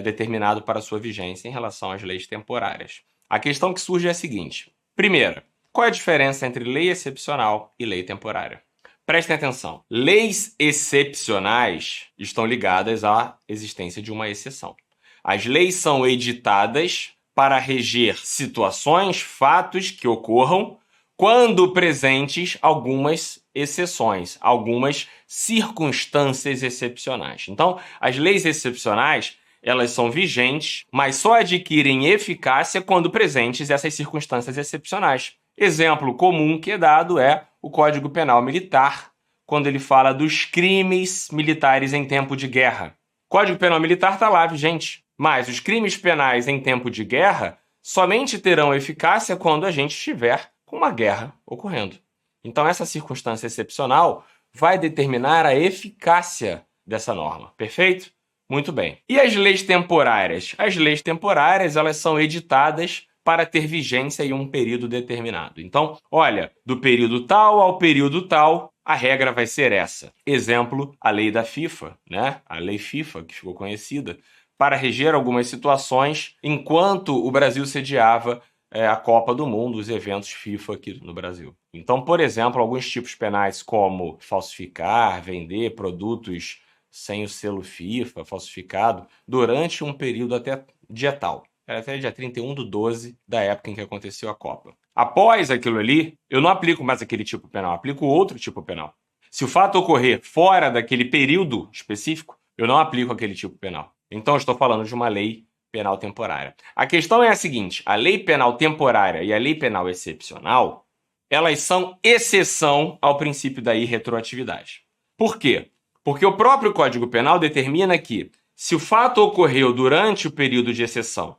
determinado para sua vigência em relação às leis temporárias. A questão que surge é a seguinte. Primeiro, qual é a diferença entre lei excepcional e lei temporária? Prestem atenção. Leis excepcionais estão ligadas à existência de uma exceção. As leis são editadas para reger situações, fatos que ocorram quando presentes algumas exceções, algumas circunstâncias excepcionais. Então, as leis excepcionais, elas são vigentes, mas só adquirem eficácia quando presentes essas circunstâncias excepcionais. Exemplo comum que é dado é o Código Penal Militar, quando ele fala dos crimes militares em tempo de guerra. O Código Penal Militar está lá, vigente, mas os crimes penais em tempo de guerra somente terão eficácia quando a gente estiver com uma guerra ocorrendo. Então, essa circunstância excepcional vai determinar a eficácia dessa norma. Perfeito? Muito bem. E as leis temporárias? As leis temporárias, elas são editadas para ter vigência em um período determinado. Então, olha, do período tal ao período tal, a regra vai ser essa. Exemplo, a lei da FIFA, né? A lei FIFA, que ficou conhecida, para reger algumas situações enquanto o Brasil sediava a Copa do Mundo, os eventos FIFA aqui no Brasil. Então, por exemplo, alguns tipos penais como falsificar, vender produtos sem o selo FIFA, falsificado, durante um período até dia tal. Era até dia 31/12 da época em que aconteceu a Copa. Após aquilo ali, eu não aplico mais aquele tipo penal, aplico outro tipo penal. Se o fato ocorrer fora daquele período específico, eu não aplico aquele tipo penal. Então, eu estou falando de uma lei penal temporária. A questão é a seguinte: a lei penal temporária e a lei penal excepcional, elas são exceção ao princípio da irretroatividade. Por quê? Porque o próprio Código Penal determina que, se o fato ocorreu durante o período de exceção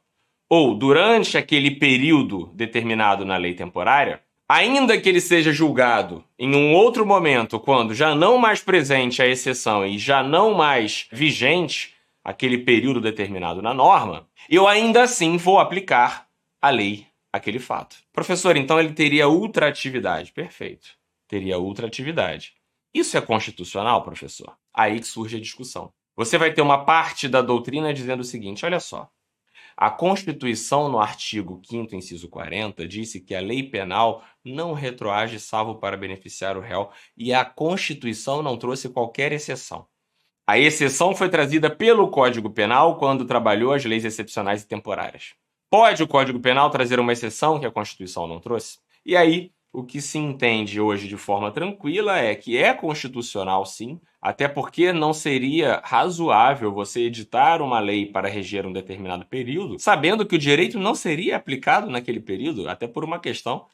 ou durante aquele período determinado na lei temporária, ainda que ele seja julgado em um outro momento, quando já não mais presente a exceção e já não mais vigente aquele período determinado na norma, eu ainda assim vou aplicar a lei àquele fato. Professor, então ele teria ultraatividade. Perfeito. Teria ultraatividade. Isso é constitucional, professor? Aí que surge a discussão. Você vai ter uma parte da doutrina dizendo o seguinte, olha só. A Constituição, no artigo 5º, inciso 40, disse que a lei penal não retroage salvo para beneficiar o réu e a Constituição não trouxe qualquer exceção. A exceção foi trazida pelo Código Penal quando trabalhou as leis excepcionais e temporárias. Pode o Código Penal trazer uma exceção que a Constituição não trouxe? E aí, o que se entende hoje de forma tranquila é que é constitucional, sim, até porque não seria razoável você editar uma lei para reger um determinado período, sabendo que o direito não seria aplicado naquele período, até por uma questão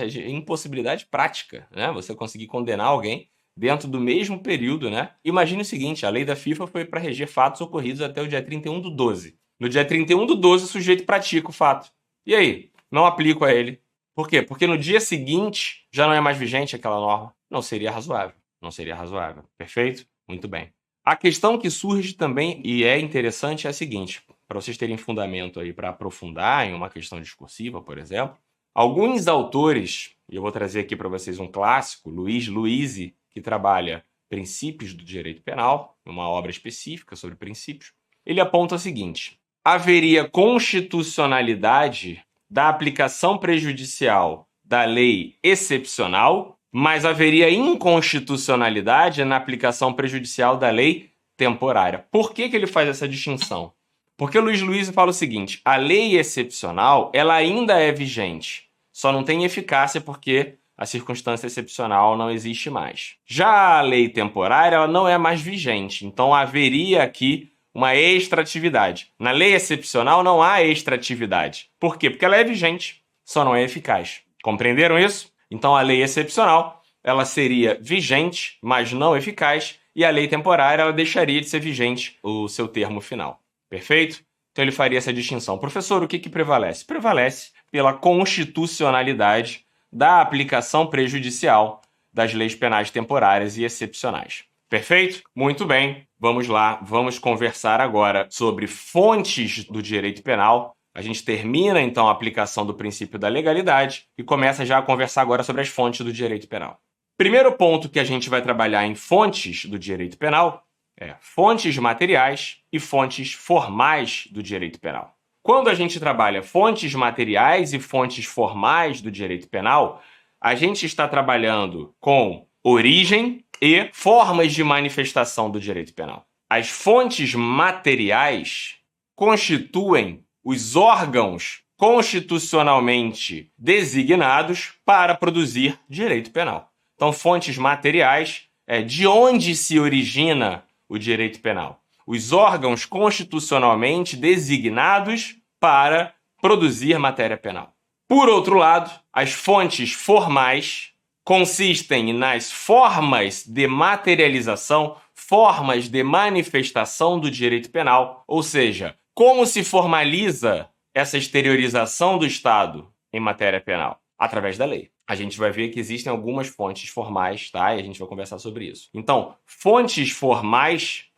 de impossibilidade prática, né? Você conseguir condenar alguém dentro do mesmo período, né? Imagine o seguinte, a lei da FIFA foi para reger fatos ocorridos até o dia 31/12. No dia 31/12, o sujeito pratica o fato. E aí? Não aplico a ele. Por quê? Porque no dia seguinte já não é mais vigente aquela norma. Não seria razoável. Não seria razoável. Perfeito? Muito bem. A questão que surge também, e é interessante, é a seguinte. para vocês terem fundamento aí para aprofundar em uma questão discursiva, por exemplo. Alguns autores, e eu vou trazer aqui para vocês um clássico, Luiz Luisi, que trabalha Princípios do Direito Penal, uma obra específica sobre princípios, ele aponta o seguinte: haveria constitucionalidade da aplicação prejudicial da lei excepcional, mas haveria inconstitucionalidade na aplicação prejudicial da lei temporária. Por que ele faz essa distinção? Porque o Luiz Luiz fala o seguinte: a lei excepcional ela ainda é vigente, só não tem eficácia porque a circunstância excepcional não existe mais. Já a lei temporária ela não é mais vigente, então haveria aqui uma extratividade. Na lei excepcional não há extratividade. Por quê? Porque ela é vigente, só não é eficaz. Compreenderam isso? Então a lei excepcional ela seria vigente, mas não eficaz, e a lei temporária ela deixaria de ser vigente o seu termo final. Perfeito? Então ele faria essa distinção. Professor, o que prevalece? Prevalece pela constitucionalidade da aplicação prejudicial das leis penais temporárias e excepcionais. Perfeito? Muito bem. Vamos lá, vamos conversar agora sobre fontes do direito penal. A gente termina, então, a aplicação do princípio da legalidade e começa já a conversar agora sobre as fontes do direito penal. Primeiro ponto que a gente vai trabalhar em fontes do direito penal é fontes materiais e fontes formais do direito penal. Quando a gente trabalha fontes materiais e fontes formais do direito penal, a gente está trabalhando com origem e formas de manifestação do direito penal. As fontes materiais constituem os órgãos constitucionalmente designados para produzir direito penal. Então, fontes materiais é de onde se origina o direito penal. Os órgãos constitucionalmente designados para produzir matéria penal. Por outro lado, as fontes formais consistem nas formas de materialização, formas de manifestação do direito penal, ou seja, como se formaliza essa exteriorização do Estado em matéria penal? Através da lei. A gente vai ver que existem algumas fontes formais, tá? E a gente vai conversar sobre isso. Então, fontes formais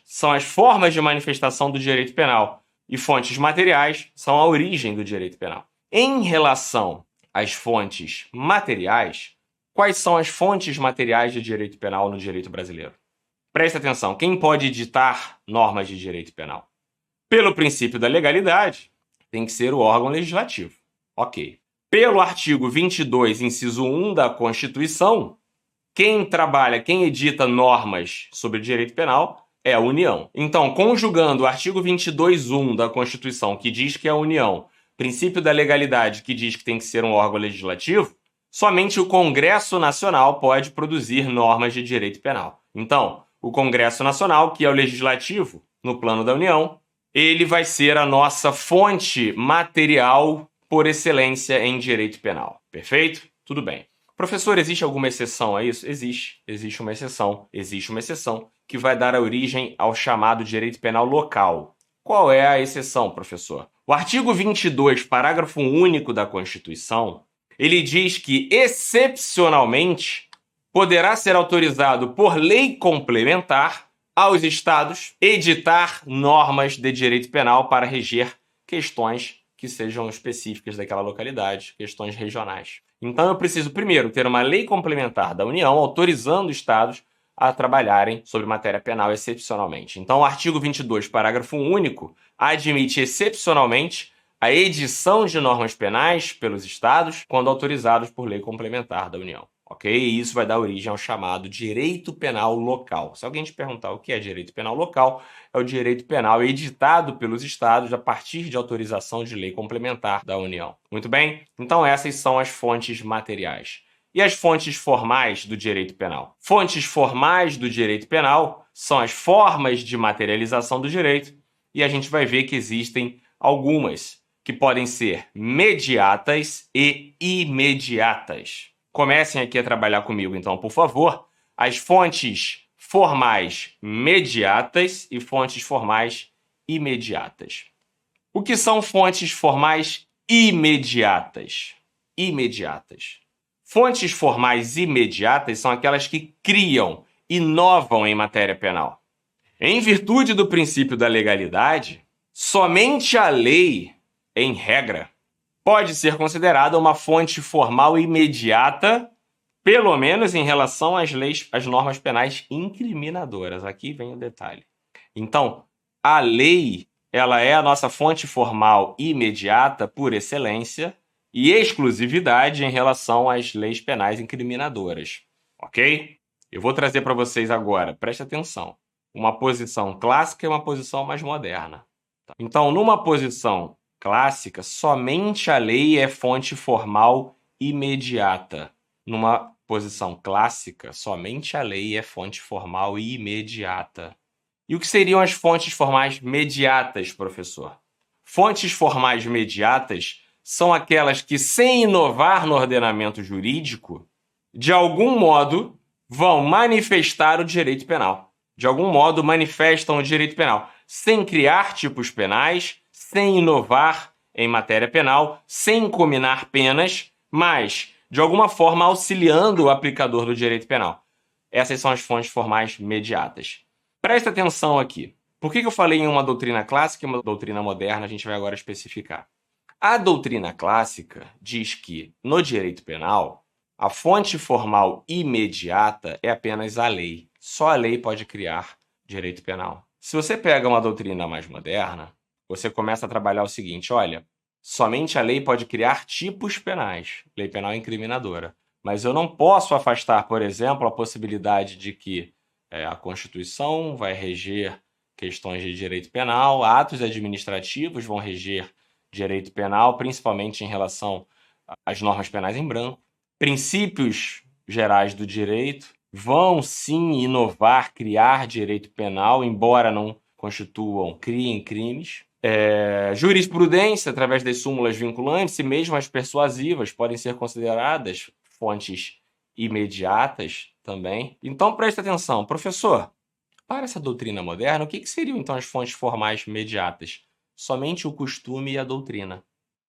são as formas de manifestação do direito penal e fontes materiais são a origem do direito penal. Em relação às fontes materiais, quais são as fontes materiais de direito penal no direito brasileiro? Presta atenção, quem pode ditar normas de direito penal? Pelo princípio da legalidade, tem que ser o órgão legislativo. Ok. Pelo artigo 22, inciso 1 da Constituição, quem edita normas sobre direito penal é a União. Então, conjugando o artigo 22.1 da Constituição, que diz que é a União, princípio da legalidade, que diz que tem que ser um órgão legislativo, somente o Congresso Nacional pode produzir normas de direito penal. Então, o Congresso Nacional, que é o legislativo no plano da União, ele vai ser a nossa fonte material por excelência em direito penal. Perfeito? Tudo bem. Professor, existe alguma exceção a isso? Existe. Existe uma exceção que vai dar origem ao chamado direito penal local. Qual é a exceção, professor? O artigo 22, parágrafo único da Constituição, ele diz que, excepcionalmente, poderá ser autorizado por lei complementar aos estados editar normas de direito penal para reger questões que sejam específicas daquela localidade, questões regionais. Então eu preciso primeiro ter uma lei complementar da União autorizando estados a trabalharem sobre matéria penal excepcionalmente. Então o artigo 22, parágrafo único, admite excepcionalmente a edição de normas penais pelos estados quando autorizados por lei complementar da União. Ok? E isso vai dar origem ao chamado direito penal local. Se alguém te perguntar o que é direito penal local, é o direito penal editado pelos estados a partir de autorização de lei complementar da União. Muito bem? Então essas são as fontes materiais. E as fontes formais do direito penal? Fontes formais do direito penal são as formas de materialização do direito, e a gente vai ver que existem algumas que podem ser mediatas e imediatas. Comecem aqui a trabalhar comigo, então, por favor, as fontes formais mediatas e fontes formais imediatas. O que são fontes formais imediatas? Fontes formais imediatas são aquelas que inovam em matéria penal. Em virtude do princípio da legalidade, Somente a lei, em regra, pode ser considerada uma fonte formal imediata, pelo menos em relação às normas penais incriminadoras. Aqui vem o detalhe. Então, a lei, ela é a nossa fonte formal imediata por excelência e exclusividade em relação às leis penais incriminadoras, ok? Eu vou trazer para vocês agora, preste atenção, uma posição clássica e uma posição mais moderna. Então, numa posição clássica, somente a lei é fonte formal imediata. Numa posição clássica, somente a lei é fonte formal imediata. E o que seriam as fontes formais mediatas, professor? Fontes formais mediatas são aquelas que, sem inovar no ordenamento jurídico, de algum modo vão manifestar o direito penal. De algum modo manifestam o direito penal, sem criar tipos penais, sem inovar em matéria penal, sem combinar penas, mas, de alguma forma, auxiliando o aplicador do direito penal. Essas são as fontes formais mediatas. Presta atenção aqui. Por que eu falei em uma doutrina clássica e uma doutrina moderna? A gente vai agora especificar. A doutrina clássica diz que, no direito penal, a fonte formal imediata é apenas a lei. Só a lei pode criar direito penal. Se você pega uma doutrina mais moderna, você começa a trabalhar o seguinte, olha, somente a lei pode criar tipos penais. Lei penal incriminadora. Mas eu não posso afastar, por exemplo, a possibilidade de que a Constituição vai reger questões de direito penal, atos administrativos vão reger direito penal, principalmente em relação às normas penais em branco. Princípios gerais do direito vão, sim, inovar, criar direito penal, embora não constituam, criem crimes. Jurisprudência, através das súmulas vinculantes e mesmo as persuasivas, podem ser consideradas fontes imediatas também. Então, presta atenção. Professor, para essa doutrina moderna, o que seriam, então, as fontes formais mediatas? Somente o costume e a doutrina.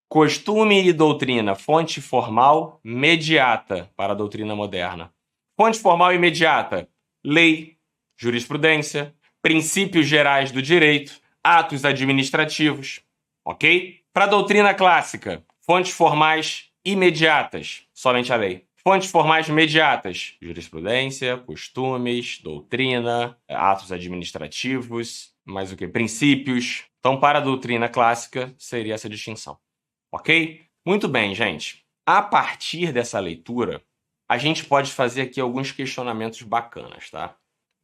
Costume e doutrina, fonte formal mediata para a doutrina moderna. Fonte formal imediata, lei, jurisprudência, princípios gerais do direito, atos administrativos, ok? Para a doutrina clássica, fontes formais imediatas, somente a lei. Fontes formais mediatas, jurisprudência, costumes, doutrina, atos administrativos, mais o que? Princípios. Então, para a doutrina clássica, seria essa distinção. Ok? Muito bem, gente. A partir dessa leitura, a gente pode fazer aqui alguns questionamentos bacanas, tá?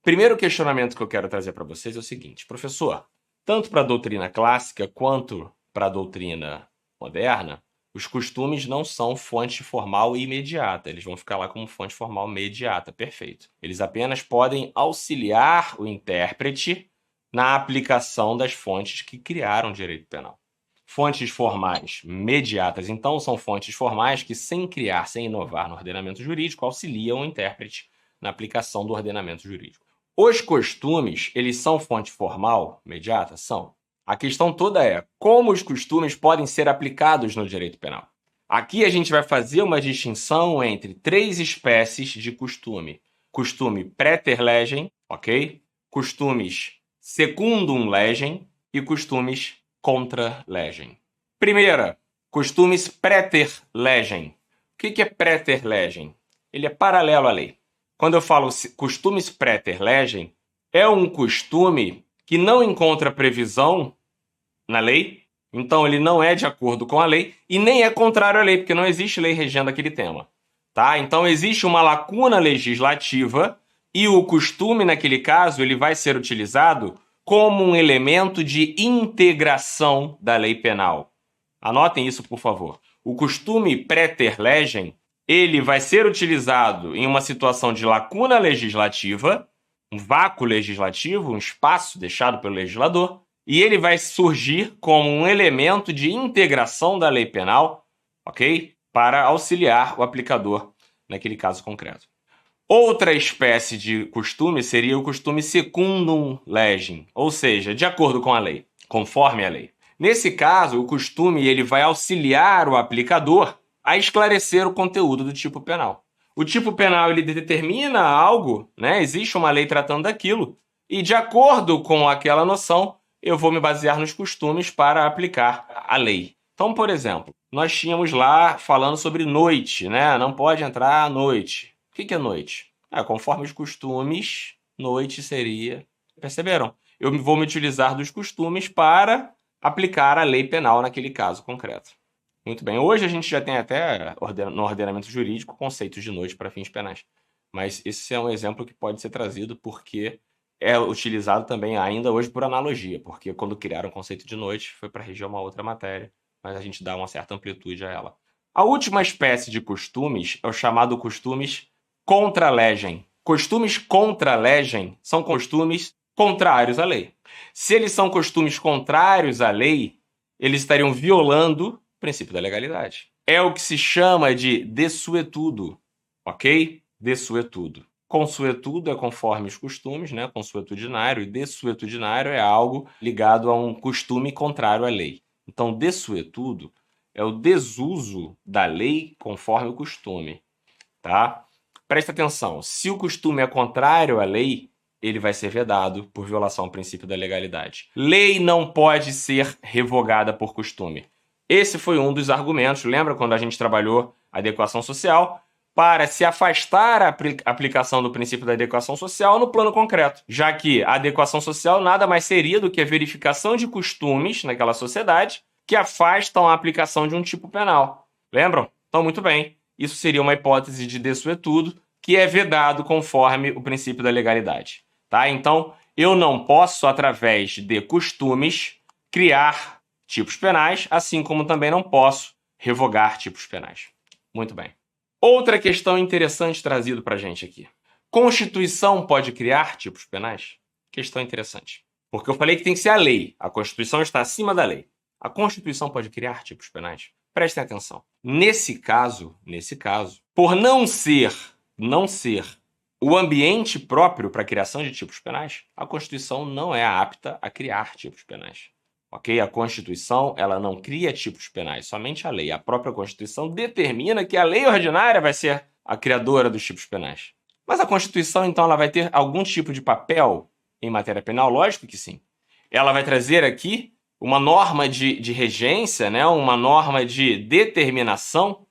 Primeiro questionamento que eu quero trazer para vocês é o seguinte. Professor, tanto para a doutrina clássica quanto para a doutrina moderna, os costumes não são fonte formal imediata. Eles vão ficar lá como fonte formal mediata. Perfeito. Eles apenas podem auxiliar o intérprete na aplicação das fontes que criaram o direito penal. Fontes formais mediatas, então, são fontes formais que, sem criar, sem inovar no ordenamento jurídico, auxiliam o intérprete na aplicação do ordenamento jurídico. Os costumes, eles são fonte formal mediata? São. A questão toda é como os costumes podem ser aplicados no direito penal. Aqui a gente vai fazer uma distinção entre 3 espécies de costume. Costume praeter legem, ok? Costumes secundum legem e costumes contra legem. Primeira, costumes praeter legem. O que é praeter legem? Ele é paralelo à lei. Quando eu falo costumes praeter legem, é um costume que não encontra previsão na lei, então ele não é de acordo com a lei e nem é contrário à lei, porque não existe lei regendo aquele tema. Tá? Então existe uma lacuna legislativa e o costume, naquele caso, ele vai ser utilizado como um elemento de integração da lei penal. Anotem isso, por favor. O costume praeter legem, ele vai ser utilizado em uma situação de lacuna legislativa, um vácuo legislativo, um espaço deixado pelo legislador, e ele vai surgir como um elemento de integração da lei penal, ok? Para auxiliar o aplicador naquele caso concreto. Outra espécie de costume seria o costume secundum legem, ou seja, de acordo com a lei, conforme a lei. Nesse caso, o costume ele vai auxiliar o aplicador a esclarecer o conteúdo do tipo penal. O tipo penal ele determina algo, né? Existe uma lei tratando daquilo, e de acordo com aquela noção, eu vou me basear nos costumes para aplicar a lei. Então, por exemplo, nós tínhamos lá falando sobre noite, né? Não pode entrar à noite. O que é noite? Conforme os costumes, noite seria... Perceberam? Eu vou me utilizar dos costumes para aplicar a lei penal naquele caso concreto. Muito bem. Hoje a gente já tem até no ordenamento jurídico conceitos de noite para fins penais. Mas esse é um exemplo que pode ser trazido porque é utilizado também ainda hoje por analogia, porque quando criaram o conceito de noite foi para reger uma outra matéria, mas a gente dá uma certa amplitude a ela. A última espécie de costumes é o chamado costumes contra legem. Costumes contra legem são costumes contrários à lei. Se eles são costumes contrários à lei, eles estariam violando o princípio da legalidade. É o que se chama de desuetudo, ok? Desuetudo. Consuetudo é conforme os costumes, né? Consuetudinário, e desuetudinário é algo ligado a um costume contrário à lei. Então, desuetudo é o desuso da lei conforme o costume, tá? Presta atenção, se o costume é contrário à lei, ele vai ser vedado por violação ao princípio da legalidade. Lei não pode ser revogada por costume. Esse foi um dos argumentos, lembra quando a gente trabalhou a adequação social? Para se afastar a aplicação do princípio da adequação social no plano concreto, já que a adequação social nada mais seria do que a verificação de costumes naquela sociedade que afastam a aplicação de um tipo penal. Lembram? Então, muito bem. Isso seria uma hipótese de desuetudo que é vedado conforme o princípio da legalidade. Tá? Então, eu não posso, através de costumes, criar tipos penais, assim como também não posso revogar tipos penais. Muito bem. Outra questão interessante trazida para a gente aqui. Constituição pode criar tipos penais? Questão interessante. Porque eu falei que tem que ser a lei. A Constituição está acima da lei. A Constituição pode criar tipos penais? Prestem atenção. Nesse caso, por não ser o ambiente próprio para a criação de tipos penais, a Constituição não é apta a criar tipos penais. Ok? A Constituição, ela não cria tipos penais, somente a lei. A própria Constituição determina que a lei ordinária vai ser a criadora dos tipos penais. Mas a Constituição, então, ela vai ter algum tipo de papel em matéria penal? Lógico que sim. Ela vai trazer aqui uma norma de regência, né? Uma norma de determinação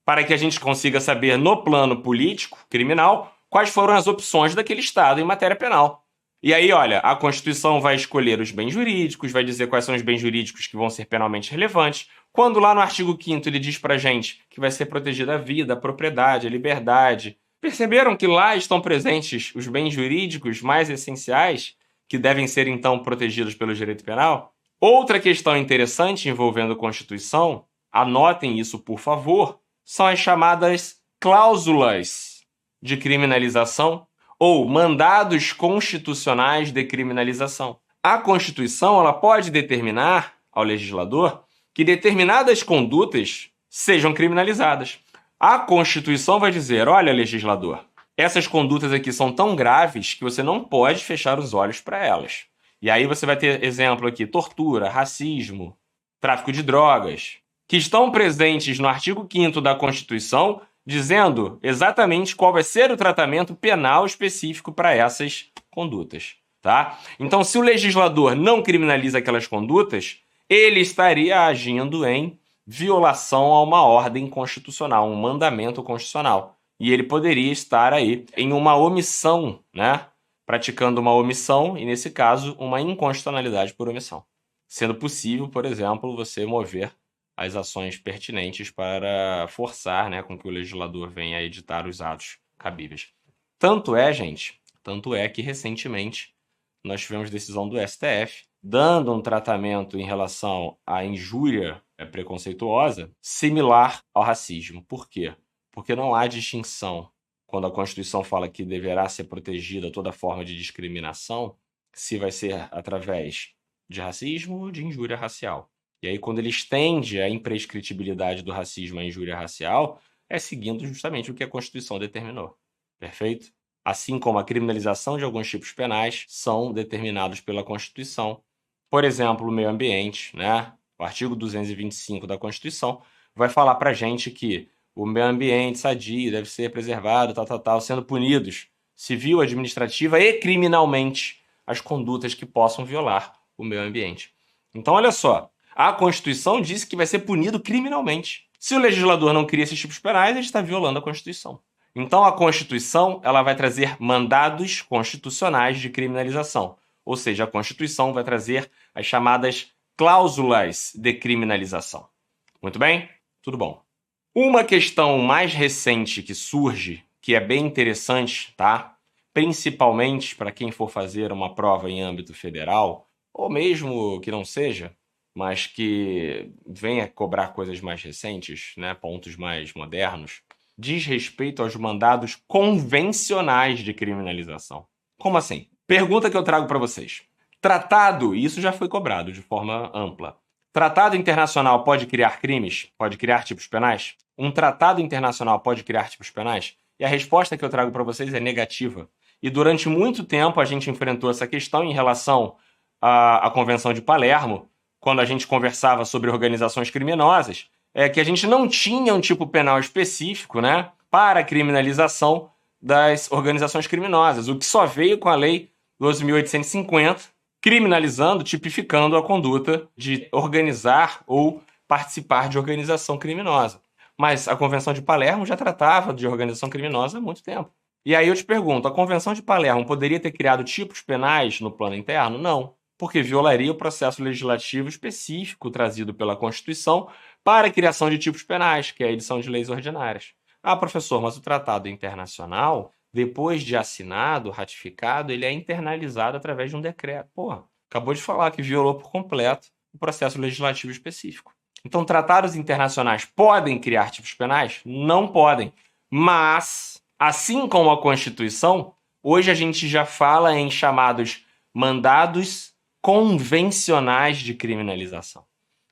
para que a gente consiga saber no plano político, criminal, quais foram as opções daquele Estado em matéria penal. E aí, olha, a Constituição vai escolher os bens jurídicos, vai dizer quais são os bens jurídicos que vão ser penalmente relevantes, quando lá no artigo 5º ele diz pra gente que vai ser protegida a vida, a propriedade, a liberdade. Perceberam que lá estão presentes os bens jurídicos mais essenciais, que devem ser, então, protegidos pelo direito penal? Outra questão interessante envolvendo a Constituição, anotem isso, por favor, são as chamadas cláusulas de criminalização ou mandados constitucionais de criminalização. A Constituição ela pode determinar ao legislador que determinadas condutas sejam criminalizadas. A Constituição vai dizer, olha, legislador, essas condutas aqui são tão graves que você não pode fechar os olhos para elas. E aí você vai ter exemplo aqui, tortura, racismo, tráfico de drogas, que estão presentes no artigo 5º da Constituição, dizendo exatamente qual vai ser o tratamento penal específico para essas condutas. Tá? Então, se o legislador não criminaliza aquelas condutas, ele estaria agindo em violação a uma ordem constitucional, um mandamento constitucional. E ele poderia estar aí em uma omissão, né? Praticando uma omissão, e nesse caso, uma inconstitucionalidade por omissão. Sendo possível, por exemplo, você mover as ações pertinentes para forçar, né, com que o legislador venha a editar os atos cabíveis. Tanto é que recentemente nós tivemos decisão do STF dando um tratamento em relação à injúria preconceituosa similar ao racismo. Por quê? Porque não há distinção. Quando a Constituição fala que deverá ser protegida toda forma de discriminação, se vai ser através de racismo ou de injúria racial. E aí, quando ele estende a imprescritibilidade do racismo à injúria racial, é seguindo justamente o que a Constituição determinou. Perfeito? Assim como a criminalização de alguns tipos penais são determinados pela Constituição. Por exemplo, o meio ambiente, né? O artigo 225 da Constituição vai falar para a gente que o meio ambiente sadio deve ser preservado, sendo punidos civil, administrativa e criminalmente as condutas que possam violar o meio ambiente. Então, olha só, a Constituição disse que vai ser punido criminalmente. Se o legislador não cria esses tipos penais, ele está violando a Constituição. Então, a Constituição ela vai trazer mandados constitucionais de criminalização. Ou seja, a Constituição vai trazer as chamadas cláusulas de criminalização. Muito bem? Tudo bom. Uma questão mais recente que surge, que é bem interessante, tá? Principalmente para quem for fazer uma prova em âmbito federal, ou mesmo que não seja, mas que venha cobrar coisas mais recentes, né, pontos mais modernos, diz respeito aos mandados convencionais de criminalização. Como assim? Pergunta que eu trago para vocês. Tratado, e isso já foi cobrado de forma ampla. Tratado internacional pode criar crimes? Pode criar tipos penais? Um tratado internacional pode criar tipos penais? E a resposta que eu trago para vocês é negativa. E durante muito tempo a gente enfrentou essa questão em relação à Convenção de Palermo, quando a gente conversava sobre organizações criminosas, que a gente não tinha um tipo penal específico, né, para a criminalização das organizações criminosas, o que só veio com a Lei 12.850, criminalizando, tipificando a conduta de organizar ou participar de organização criminosa. Mas a Convenção de Palermo já tratava de organização criminosa há muito tempo. E aí eu te pergunto, a Convenção de Palermo poderia ter criado tipos penais no plano interno? Não, porque violaria o processo legislativo específico trazido pela Constituição para a criação de tipos penais, que é a edição de leis ordinárias. Ah, professor, mas o tratado internacional, depois de assinado, ratificado, ele é internalizado através de um decreto. Porra, acabou de falar que violou por completo o processo legislativo específico. Então, tratados internacionais podem criar tipos penais? Não podem. Mas, assim como a Constituição, hoje a gente já fala em chamados mandados convencionais de criminalização.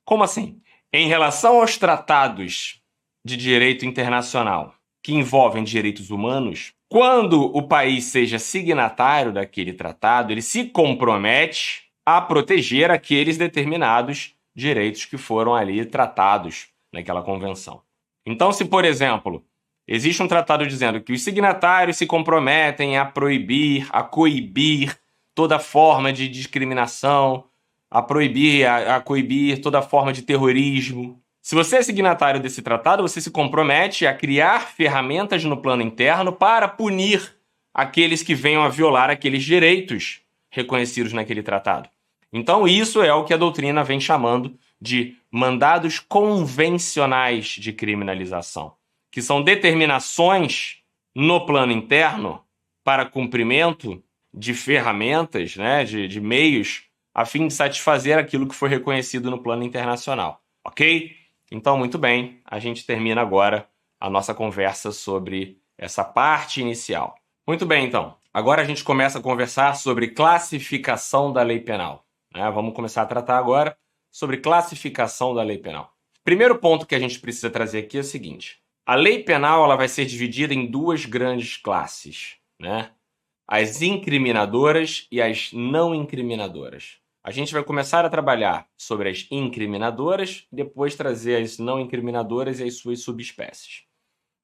Como assim? Em relação aos tratados de direito internacional que envolvem direitos humanos, quando o país seja signatário daquele tratado, ele se compromete a proteger aqueles determinados direitos que foram ali tratados naquela convenção. Então, se, por exemplo, existe um tratado dizendo que os signatários se comprometem a proibir, a coibir toda forma de discriminação, a proibir, a coibir toda forma de terrorismo. Se você é signatário desse tratado, você se compromete a criar ferramentas no plano interno para punir aqueles que venham a violar aqueles direitos reconhecidos naquele tratado. Então, isso é o que a doutrina vem chamando de mandados convencionais de criminalização, que são determinações no plano interno para cumprimento de ferramentas, né, de meios, a fim de satisfazer aquilo que foi reconhecido no plano internacional. Ok? Então, muito bem, a gente termina agora a nossa conversa sobre essa parte inicial. Muito bem, então. Agora a gente começa a conversar sobre classificação da lei penal. Vamos começar a tratar agora sobre classificação da lei penal. Primeiro ponto que a gente precisa trazer aqui é o seguinte. A lei penal ela vai ser dividida em duas grandes classes, né? As incriminadoras e as não incriminadoras. A gente vai começar a trabalhar sobre as incriminadoras, depois trazer as não incriminadoras e as suas subespécies.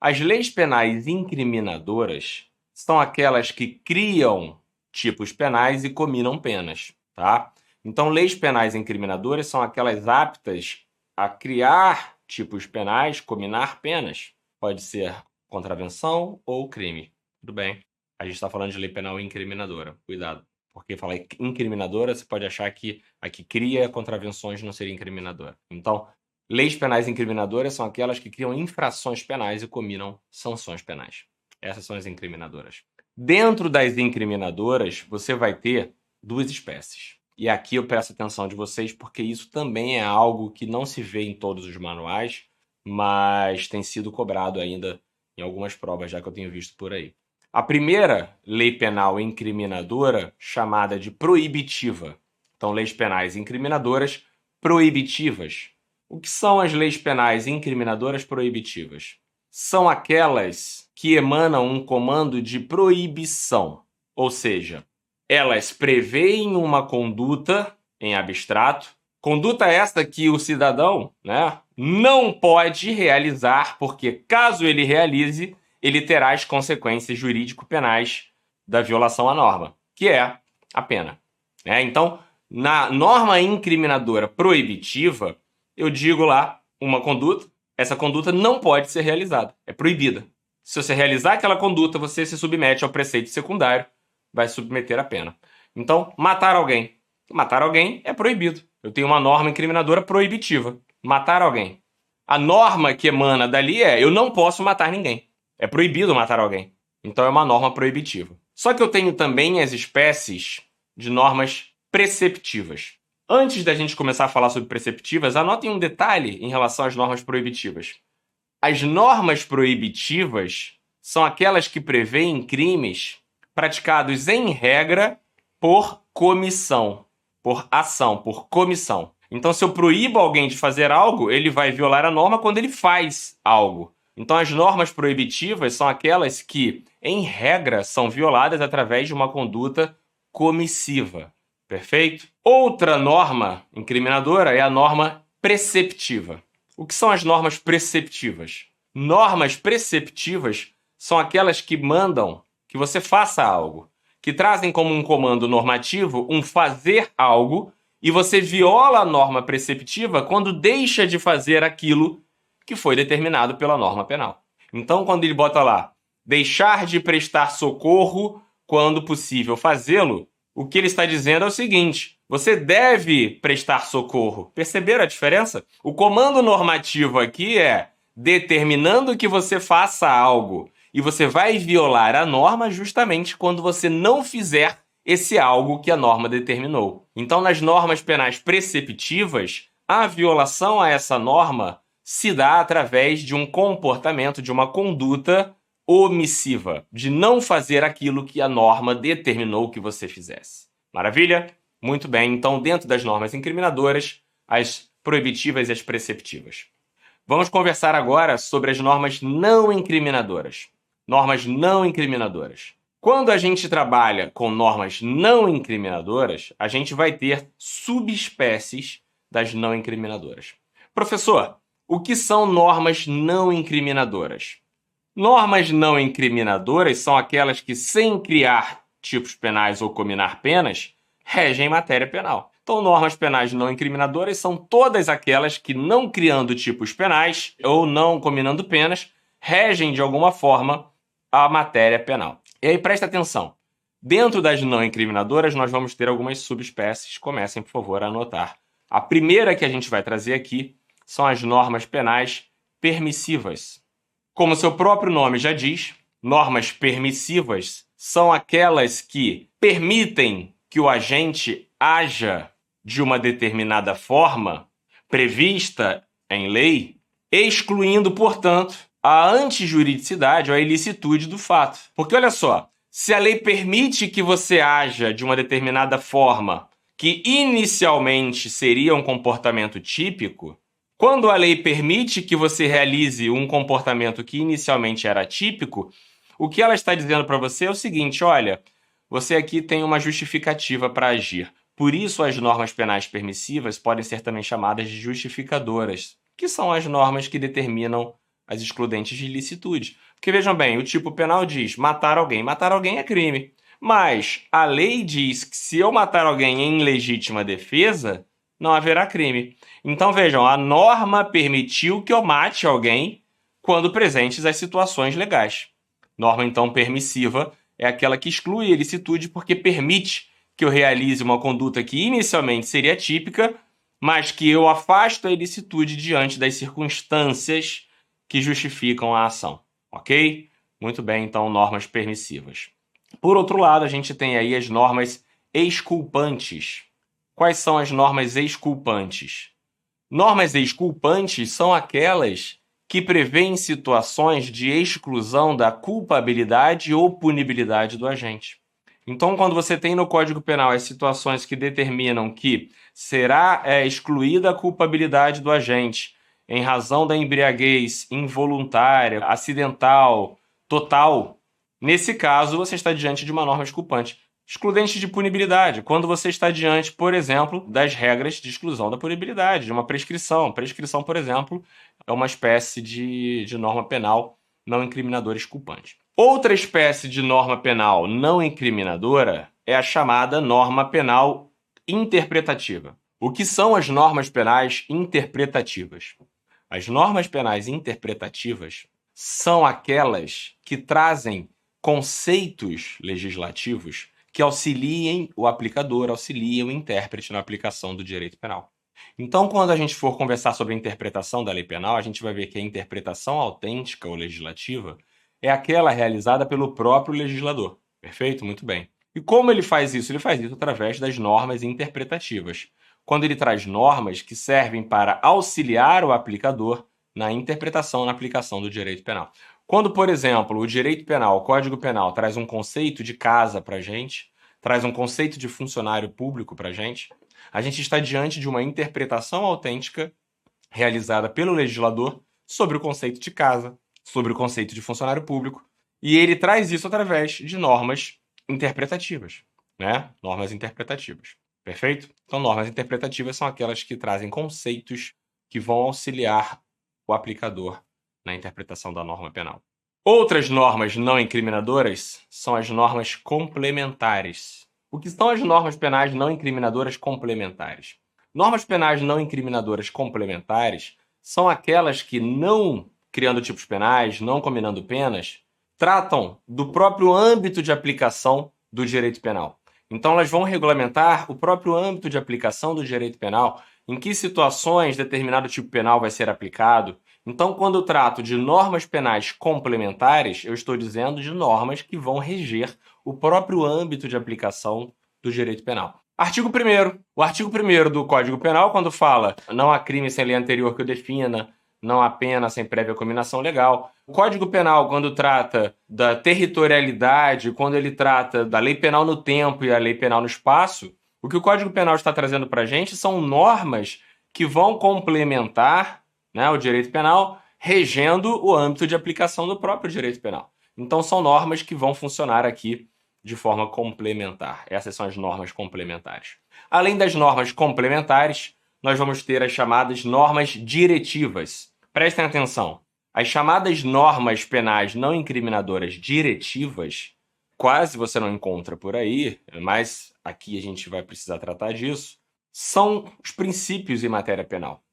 As leis penais incriminadoras são aquelas que criam tipos penais e cominam penas, tá? Então, leis penais incriminadoras são aquelas aptas a criar tipos penais, cominar penas. Pode ser contravenção ou crime. Tudo bem. A gente está falando de lei penal incriminadora. Cuidado. Porque falar incriminadora, você pode achar que a que cria contravenções não seria incriminadora. Então, leis penais incriminadoras são aquelas que criam infrações penais e cominam sanções penais. Essas são as incriminadoras. Dentro das incriminadoras, você vai ter duas espécies. E aqui eu peço atenção de vocês, porque isso também é algo que não se vê em todos os manuais, mas tem sido cobrado ainda em algumas provas, já que eu tenho visto por aí. A primeira lei penal incriminadora, chamada de proibitiva. Então, leis penais incriminadoras proibitivas. O que são as leis penais incriminadoras proibitivas? São aquelas que emanam um comando de proibição, ou seja, elas prevêem uma conduta em abstrato, conduta esta que o cidadão, né, não pode realizar, porque caso ele realize, ele terá as consequências jurídico-penais da violação à norma, que é a pena. Então, Na norma incriminadora proibitiva, eu digo lá uma conduta, essa conduta não pode ser realizada, é proibida. Se você realizar aquela conduta, você se submete ao preceito secundário, vai submeter a pena. Então, matar alguém. Matar alguém é proibido. Eu tenho uma norma incriminadora proibitiva. Matar alguém. A norma que emana dali é: eu não posso matar ninguém. É proibido matar alguém. Então é uma norma proibitiva. Só que eu tenho também as espécies de normas preceptivas. Antes da gente começar a falar sobre preceptivas, anotem um detalhe em relação às normas proibitivas. As normas proibitivas são aquelas que prevêem crimes praticados em regra por comissão, por ação, por comissão. Então, se eu proíbo alguém de fazer algo, ele vai violar a norma quando ele faz algo. Então, as normas proibitivas são aquelas que, em regra, são violadas através de uma conduta comissiva. Perfeito? Outra norma incriminadora é a norma preceptiva. O que são as normas preceptivas? Normas preceptivas são aquelas que mandam que você faça algo, que trazem como um comando normativo um fazer algo, e você viola a norma preceptiva quando deixa de fazer aquilo que foi determinado pela norma penal. Então, quando ele bota lá, deixar de prestar socorro quando possível fazê-lo, o que ele está dizendo é o seguinte: você deve prestar socorro. Perceberam a diferença? O comando normativo aqui é determinando que você faça algo, e você vai violar a norma justamente quando você não fizer esse algo que a norma determinou. Então, nas normas penais preceptivas, a violação a essa norma se dá através de um comportamento, de uma conduta omissiva, de não fazer aquilo que a norma determinou que você fizesse. Maravilha? Muito bem. Então, dentro das normas incriminadoras, as proibitivas e as preceptivas. Vamos conversar agora sobre as normas não incriminadoras. Normas não incriminadoras. Quando a gente trabalha com normas não incriminadoras, a gente vai ter subespécies das não incriminadoras. Professor, o que são normas não incriminadoras? Normas não incriminadoras são aquelas que, sem criar tipos penais ou cominar penas, regem matéria penal. Então, normas penais não incriminadoras são todas aquelas que, não criando tipos penais ou não cominando penas, regem de alguma forma a matéria penal. E aí, presta atenção. Dentro das não incriminadoras, nós vamos ter algumas subespécies. Comecem, por favor, a anotar. A primeira que a gente vai trazer aqui são as normas penais permissivas. Como seu próprio nome já diz, normas permissivas são aquelas que permitem que o agente haja de uma determinada forma prevista em lei, excluindo, portanto, a antijuridicidade ou a ilicitude do fato. Porque, olha só, se a lei permite que você haja de uma determinada forma que inicialmente seria um comportamento típico, quando a lei permite que você realize um comportamento que inicialmente era típico, o que ela está dizendo para você é o seguinte: olha, você aqui tem uma justificativa para agir. Por isso, as normas penais permissivas podem ser também chamadas de justificadoras, que são as normas que determinam as excludentes de ilicitude. Porque, vejam bem, o tipo penal diz matar alguém. Matar alguém é crime. Mas a lei diz que se eu matar alguém em legítima defesa, não haverá crime. Então, vejam, a norma permitiu que eu mate alguém quando presentes as situações legais. Norma, então, permissiva é aquela que exclui a ilicitude porque permite que eu realize uma conduta que inicialmente seria típica, mas que eu afasto a ilicitude diante das circunstâncias que justificam a ação. Ok? Muito bem, então, normas permissivas. Por outro lado, a gente tem aí as normas exculpantes. Quais são as normas exculpantes? Normas exculpantes são aquelas que prevêem situações de exclusão da culpabilidade ou punibilidade do agente. Então, quando você tem no Código Penal as situações que determinam que será excluída a culpabilidade do agente em razão da embriaguez involuntária, acidental, total, nesse caso, você está diante de uma norma exculpante. Excludente de punibilidade, quando você está diante, por exemplo, das regras de exclusão da punibilidade, de uma prescrição. Prescrição, por exemplo, é uma espécie de norma penal não incriminadora exculpante. Outra espécie de norma penal não incriminadora é a chamada norma penal interpretativa. O que são as normas penais interpretativas? As normas penais interpretativas são aquelas que trazem conceitos legislativos que auxiliem o aplicador, auxiliem o intérprete na aplicação do direito penal. Então, quando a gente for conversar sobre a interpretação da lei penal, a gente vai ver que a interpretação autêntica ou legislativa é aquela realizada pelo próprio legislador. Perfeito? Muito bem. E como ele faz isso? Ele faz isso através das normas interpretativas. Quando ele traz normas que servem para auxiliar o aplicador na interpretação, na aplicação do direito penal. Quando, por exemplo, o direito penal, o Código Penal, traz um conceito de casa para a gente, traz um conceito de funcionário público para a gente está diante de uma interpretação autêntica realizada pelo legislador sobre o conceito de casa, sobre o conceito de funcionário público, e ele traz isso através de normas interpretativas, né? Normas interpretativas. Perfeito? Então, normas interpretativas são aquelas que trazem conceitos que vão auxiliar o aplicador na interpretação da norma penal. Outras normas não incriminadoras são as normas complementares. O que são as normas penais não incriminadoras complementares? Normas penais não incriminadoras complementares são aquelas que, não criando tipos penais, não combinando penas, tratam do próprio âmbito de aplicação do direito penal. Então, elas vão regulamentar o próprio âmbito de aplicação do direito penal, em que situações determinado tipo penal vai ser aplicado. Então, quando eu trato de normas penais complementares, eu estou dizendo de normas que vão reger o próprio âmbito de aplicação do direito penal. Artigo 1º. O artigo 1º do Código Penal, quando fala não há crime sem lei anterior que o defina, não há pena sem prévia cominação legal. O Código Penal, quando trata da territorialidade, quando ele trata da lei penal no tempo e a lei penal no espaço, o que o Código Penal está trazendo para a gente são normas que vão complementar, né, o direito penal, regendo o âmbito de aplicação do próprio direito penal. Então, são normas que vão funcionar aqui de forma complementar. Essas são as normas complementares. Além das normas complementares, nós vamos ter as chamadas normas diretivas. Prestem atenção. As chamadas normas penais não incriminadoras diretivas, quase você não encontra por aí, mas aqui a gente vai precisar tratar disso, são os princípios em matéria penal.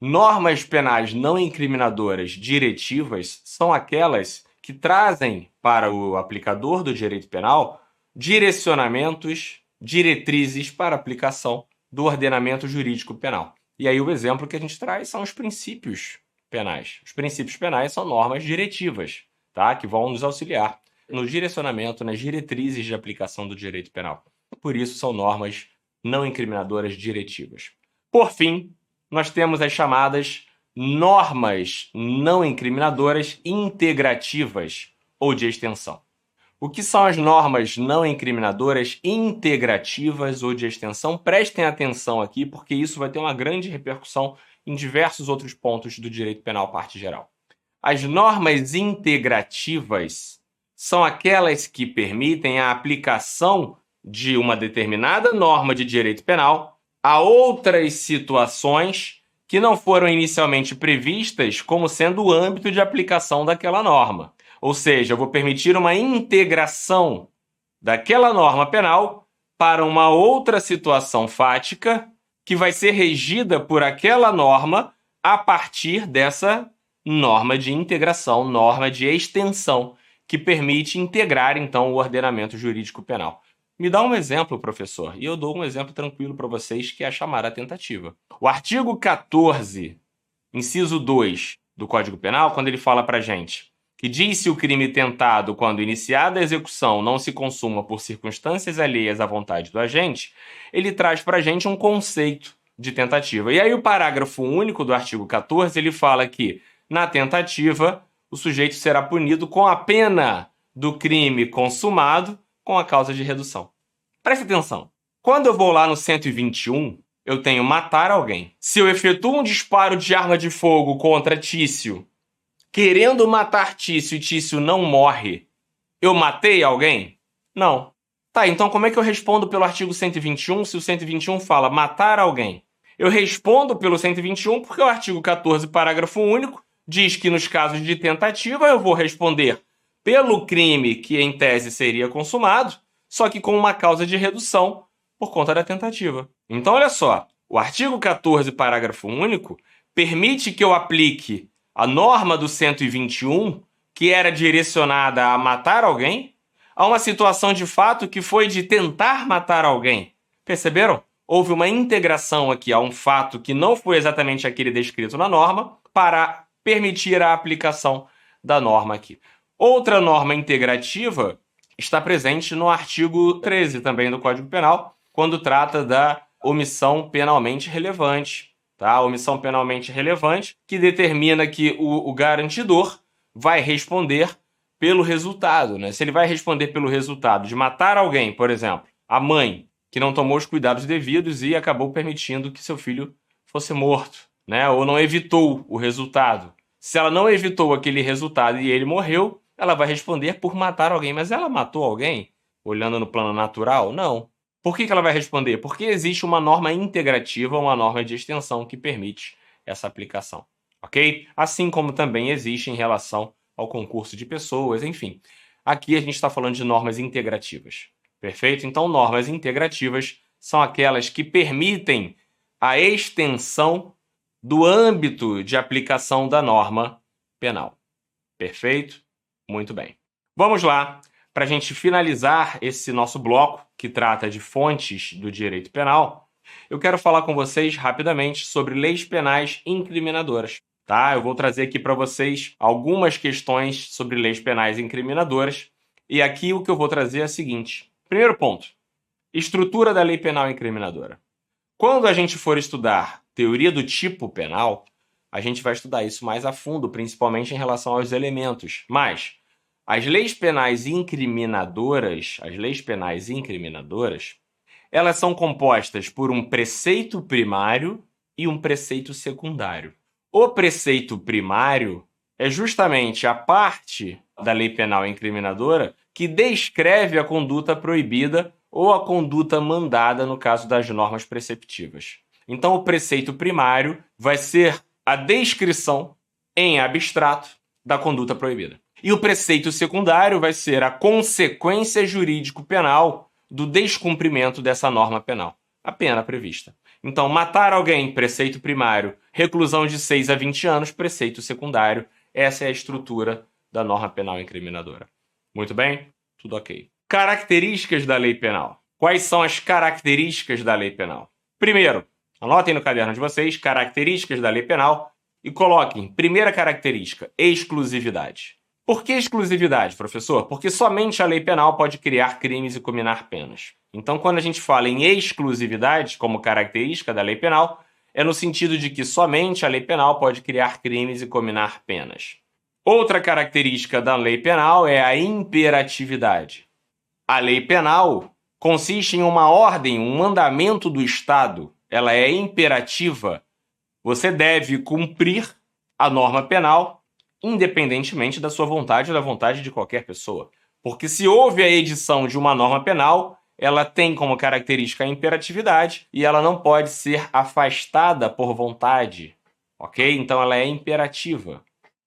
Normas penais não incriminadoras diretivas são aquelas que trazem para o aplicador do direito penal direcionamentos, diretrizes para aplicação do ordenamento jurídico penal. E aí o exemplo que a gente traz são os princípios penais. Os princípios penais são normas diretivas, tá? Que vão nos auxiliar no direcionamento, nas diretrizes de aplicação do direito penal. Por isso, são normas não incriminadoras diretivas. Por fim, nós temos as chamadas normas não incriminadoras integrativas ou de extensão. O que são as normas não incriminadoras integrativas ou de extensão? Prestem atenção aqui, porque isso vai ter uma grande repercussão em diversos outros pontos do direito penal, parte geral. As normas integrativas são aquelas que permitem a aplicação de uma determinada norma de direito penal a outras situações que não foram inicialmente previstas como sendo o âmbito de aplicação daquela norma. Ou seja, eu vou permitir uma integração daquela norma penal para uma outra situação fática que vai ser regida por aquela norma a partir dessa norma de integração, norma de extensão, que permite integrar, então, o ordenamento jurídico penal. Me dá um exemplo, professor, e eu dou um exemplo tranquilo para vocês, que é a chamada tentativa. O artigo 14, inciso 2 do Código Penal, quando ele fala para a gente que diz se o crime tentado, quando iniciada a execução, não se consuma por circunstâncias alheias à vontade do agente, ele traz para a gente um conceito de tentativa. E aí o parágrafo único do artigo 14, ele fala que, na tentativa, o sujeito será punido com a pena do crime consumado com a causa de redução. Preste atenção. Quando eu vou lá no 121, eu tenho matar alguém. Se eu efetuo um disparo de arma de fogo contra Tício, querendo matar Tício e Tício não morre, eu matei alguém? Não. Tá, então como é que eu respondo pelo artigo 121 se o 121 fala matar alguém? Eu respondo pelo 121 porque o artigo 14, parágrafo único, diz que nos casos de tentativa eu vou responder pelo crime que em tese seria consumado, só que com uma causa de redução por conta da tentativa. Então, olha só, o artigo 14, parágrafo único, permite que eu aplique a norma do 121, que era direcionada a matar alguém, a uma situação de fato que foi de tentar matar alguém. Perceberam? Houve uma integração aqui a um fato que não foi exatamente aquele descrito na norma para permitir a aplicação da norma aqui. Outra norma integrativa está presente no artigo 13 também do Código Penal, quando trata da omissão penalmente relevante. Tá? A omissão penalmente relevante que determina que o garantidor vai responder pelo resultado. Né? Se ele vai responder pelo resultado de matar alguém, por exemplo, a mãe, que não tomou os cuidados devidos e acabou permitindo que seu filho fosse morto, né? Ou não evitou o resultado. Se ela não evitou aquele resultado e ele morreu, ela vai responder por matar alguém. Mas ela matou alguém? Olhando no plano natural? Não. Por que ela vai responder? Porque existe uma norma integrativa, uma norma de extensão que permite essa aplicação. Ok? Assim como também existe em relação ao concurso de pessoas, enfim. Aqui a gente está falando de normas integrativas. Perfeito? Então, normas integrativas são aquelas que permitem a extensão do âmbito de aplicação da norma penal. Perfeito? Muito bem. Vamos lá, para a gente finalizar esse nosso bloco, que trata de fontes do direito penal, eu quero falar com vocês rapidamente sobre leis penais incriminadoras. Tá? Eu vou trazer aqui para vocês algumas questões sobre leis penais incriminadoras, e aqui o que eu vou trazer é o seguinte. Primeiro ponto, estrutura da lei penal incriminadora. Quando a gente for estudar teoria do tipo penal, a gente vai estudar isso mais a fundo, principalmente em relação aos elementos. Mas as leis penais incriminadoras, elas são compostas por um preceito primário e um preceito secundário. O preceito primário é justamente a parte da lei penal incriminadora que descreve a conduta proibida ou a conduta mandada no caso das normas preceptivas. Então, o preceito primário vai ser a descrição em abstrato da conduta proibida. E o preceito secundário vai ser a consequência jurídico-penal do descumprimento dessa norma penal, a pena prevista. Então, matar alguém, preceito primário, reclusão de 6 a 20 anos, preceito secundário. Essa é a estrutura da norma penal incriminadora. Muito bem? Tudo ok. Características da lei penal. Quais são as características da lei penal? Primeiro, anotem no caderno de vocês características da lei penal e coloquem, primeira característica, exclusividade. Por que exclusividade, professor? Porque somente a lei penal pode criar crimes e cominar penas. Então, quando a gente fala em exclusividade como característica da lei penal, é no sentido de que somente a lei penal pode criar crimes e cominar penas. Outra característica da lei penal é a imperatividade. A lei penal consiste em uma ordem, um mandamento do Estado. Ela é imperativa. Você deve cumprir a norma penal independentemente da sua vontade ou da vontade de qualquer pessoa. Porque se houve a edição de uma norma penal, ela tem como característica a imperatividade e ela não pode ser afastada por vontade. Ok? Então ela é imperativa.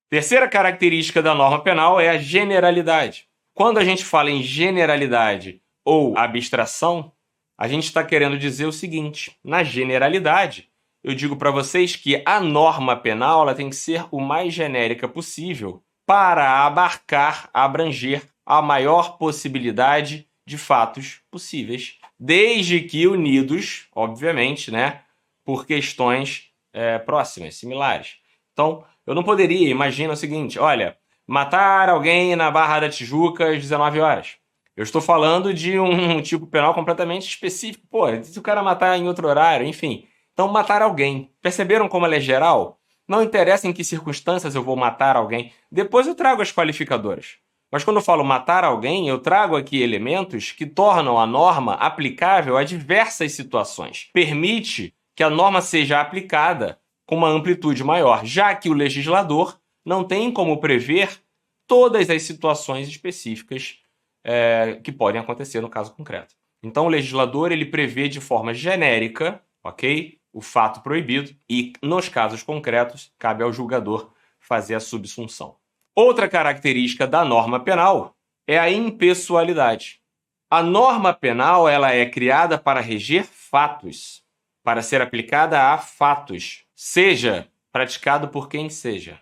Terceira característica da norma penal é a generalidade. Quando a gente fala em generalidade ou abstração, a gente está querendo dizer o seguinte: na generalidade, eu digo para vocês que a norma penal ela tem que ser o mais genérica possível para abranger a maior possibilidade de fatos possíveis, desde que unidos, obviamente, né, por questões próximas, similares. Então, eu não poderia, imagina o seguinte, olha, matar alguém na Barra da Tijuca às 19 horas. Eu estou falando de um tipo penal completamente específico. Pô, se o cara matar em outro horário, enfim. Então, matar alguém. Perceberam como ela é geral? Não interessa em que circunstâncias eu vou matar alguém. Depois eu trago as qualificadoras. Mas quando eu falo matar alguém, eu trago aqui elementos que tornam a norma aplicável a diversas situações. Permite que a norma seja aplicada com uma amplitude maior, já que o legislador não tem como prever todas as situações específicas que podem acontecer no caso concreto. Então, o legislador ele prevê de forma genérica, ok, o fato proibido e, nos casos concretos, cabe ao julgador fazer a subsunção. Outra característica da norma penal é a impessoalidade. A norma penal ela é criada para reger fatos, para ser aplicada a fatos, seja praticado por quem seja.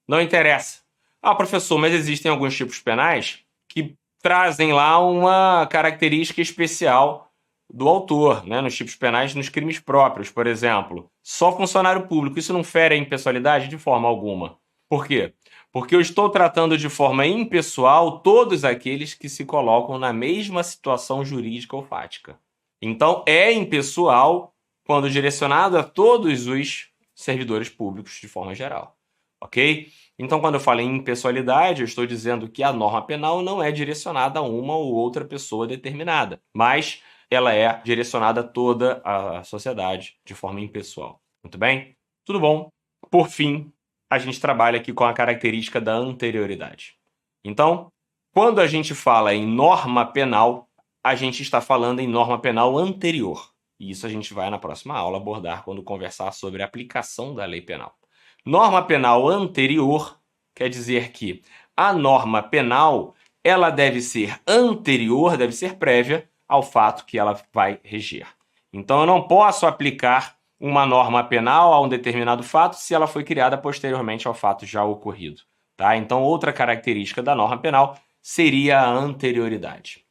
Não interessa. Ah, professor, mas existem alguns tipos penais que trazem lá uma característica especial do autor, né? Nos tipos penais, nos crimes próprios, por exemplo. Só funcionário público. Isso não fere a impessoalidade de forma alguma. Por quê? Porque eu estou tratando de forma impessoal todos aqueles que se colocam na mesma situação jurídica ou fática. Então, é impessoal quando direcionado a todos os servidores públicos de forma geral. Ok? Então, quando eu falo em impessoalidade, eu estou dizendo que a norma penal não é direcionada a uma ou outra pessoa determinada, mas ela é direcionada a toda a sociedade de forma impessoal. Muito bem? Tudo bom? Por fim, a gente trabalha aqui com a característica da anterioridade. Então, quando a gente fala em norma penal, a gente está falando em norma penal anterior. E isso a gente vai na próxima aula abordar quando conversar sobre a aplicação da lei penal. Norma penal anterior quer dizer que a norma penal ela deve ser anterior, deve ser prévia ao fato que ela vai reger. Então, eu não posso aplicar uma norma penal a um determinado fato se ela foi criada posteriormente ao fato já ocorrido. Tá? Então, outra característica da norma penal seria a anterioridade.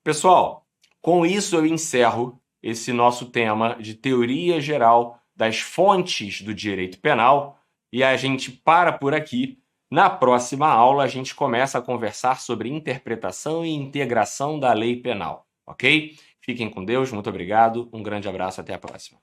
Pessoal, com isso eu encerro esse nosso tema de teoria geral das fontes do direito penal e a gente para por aqui. Na próxima aula, a gente começa a conversar sobre interpretação e integração da lei penal, ok? Fiquem com Deus, muito obrigado, um grande abraço, até a próxima.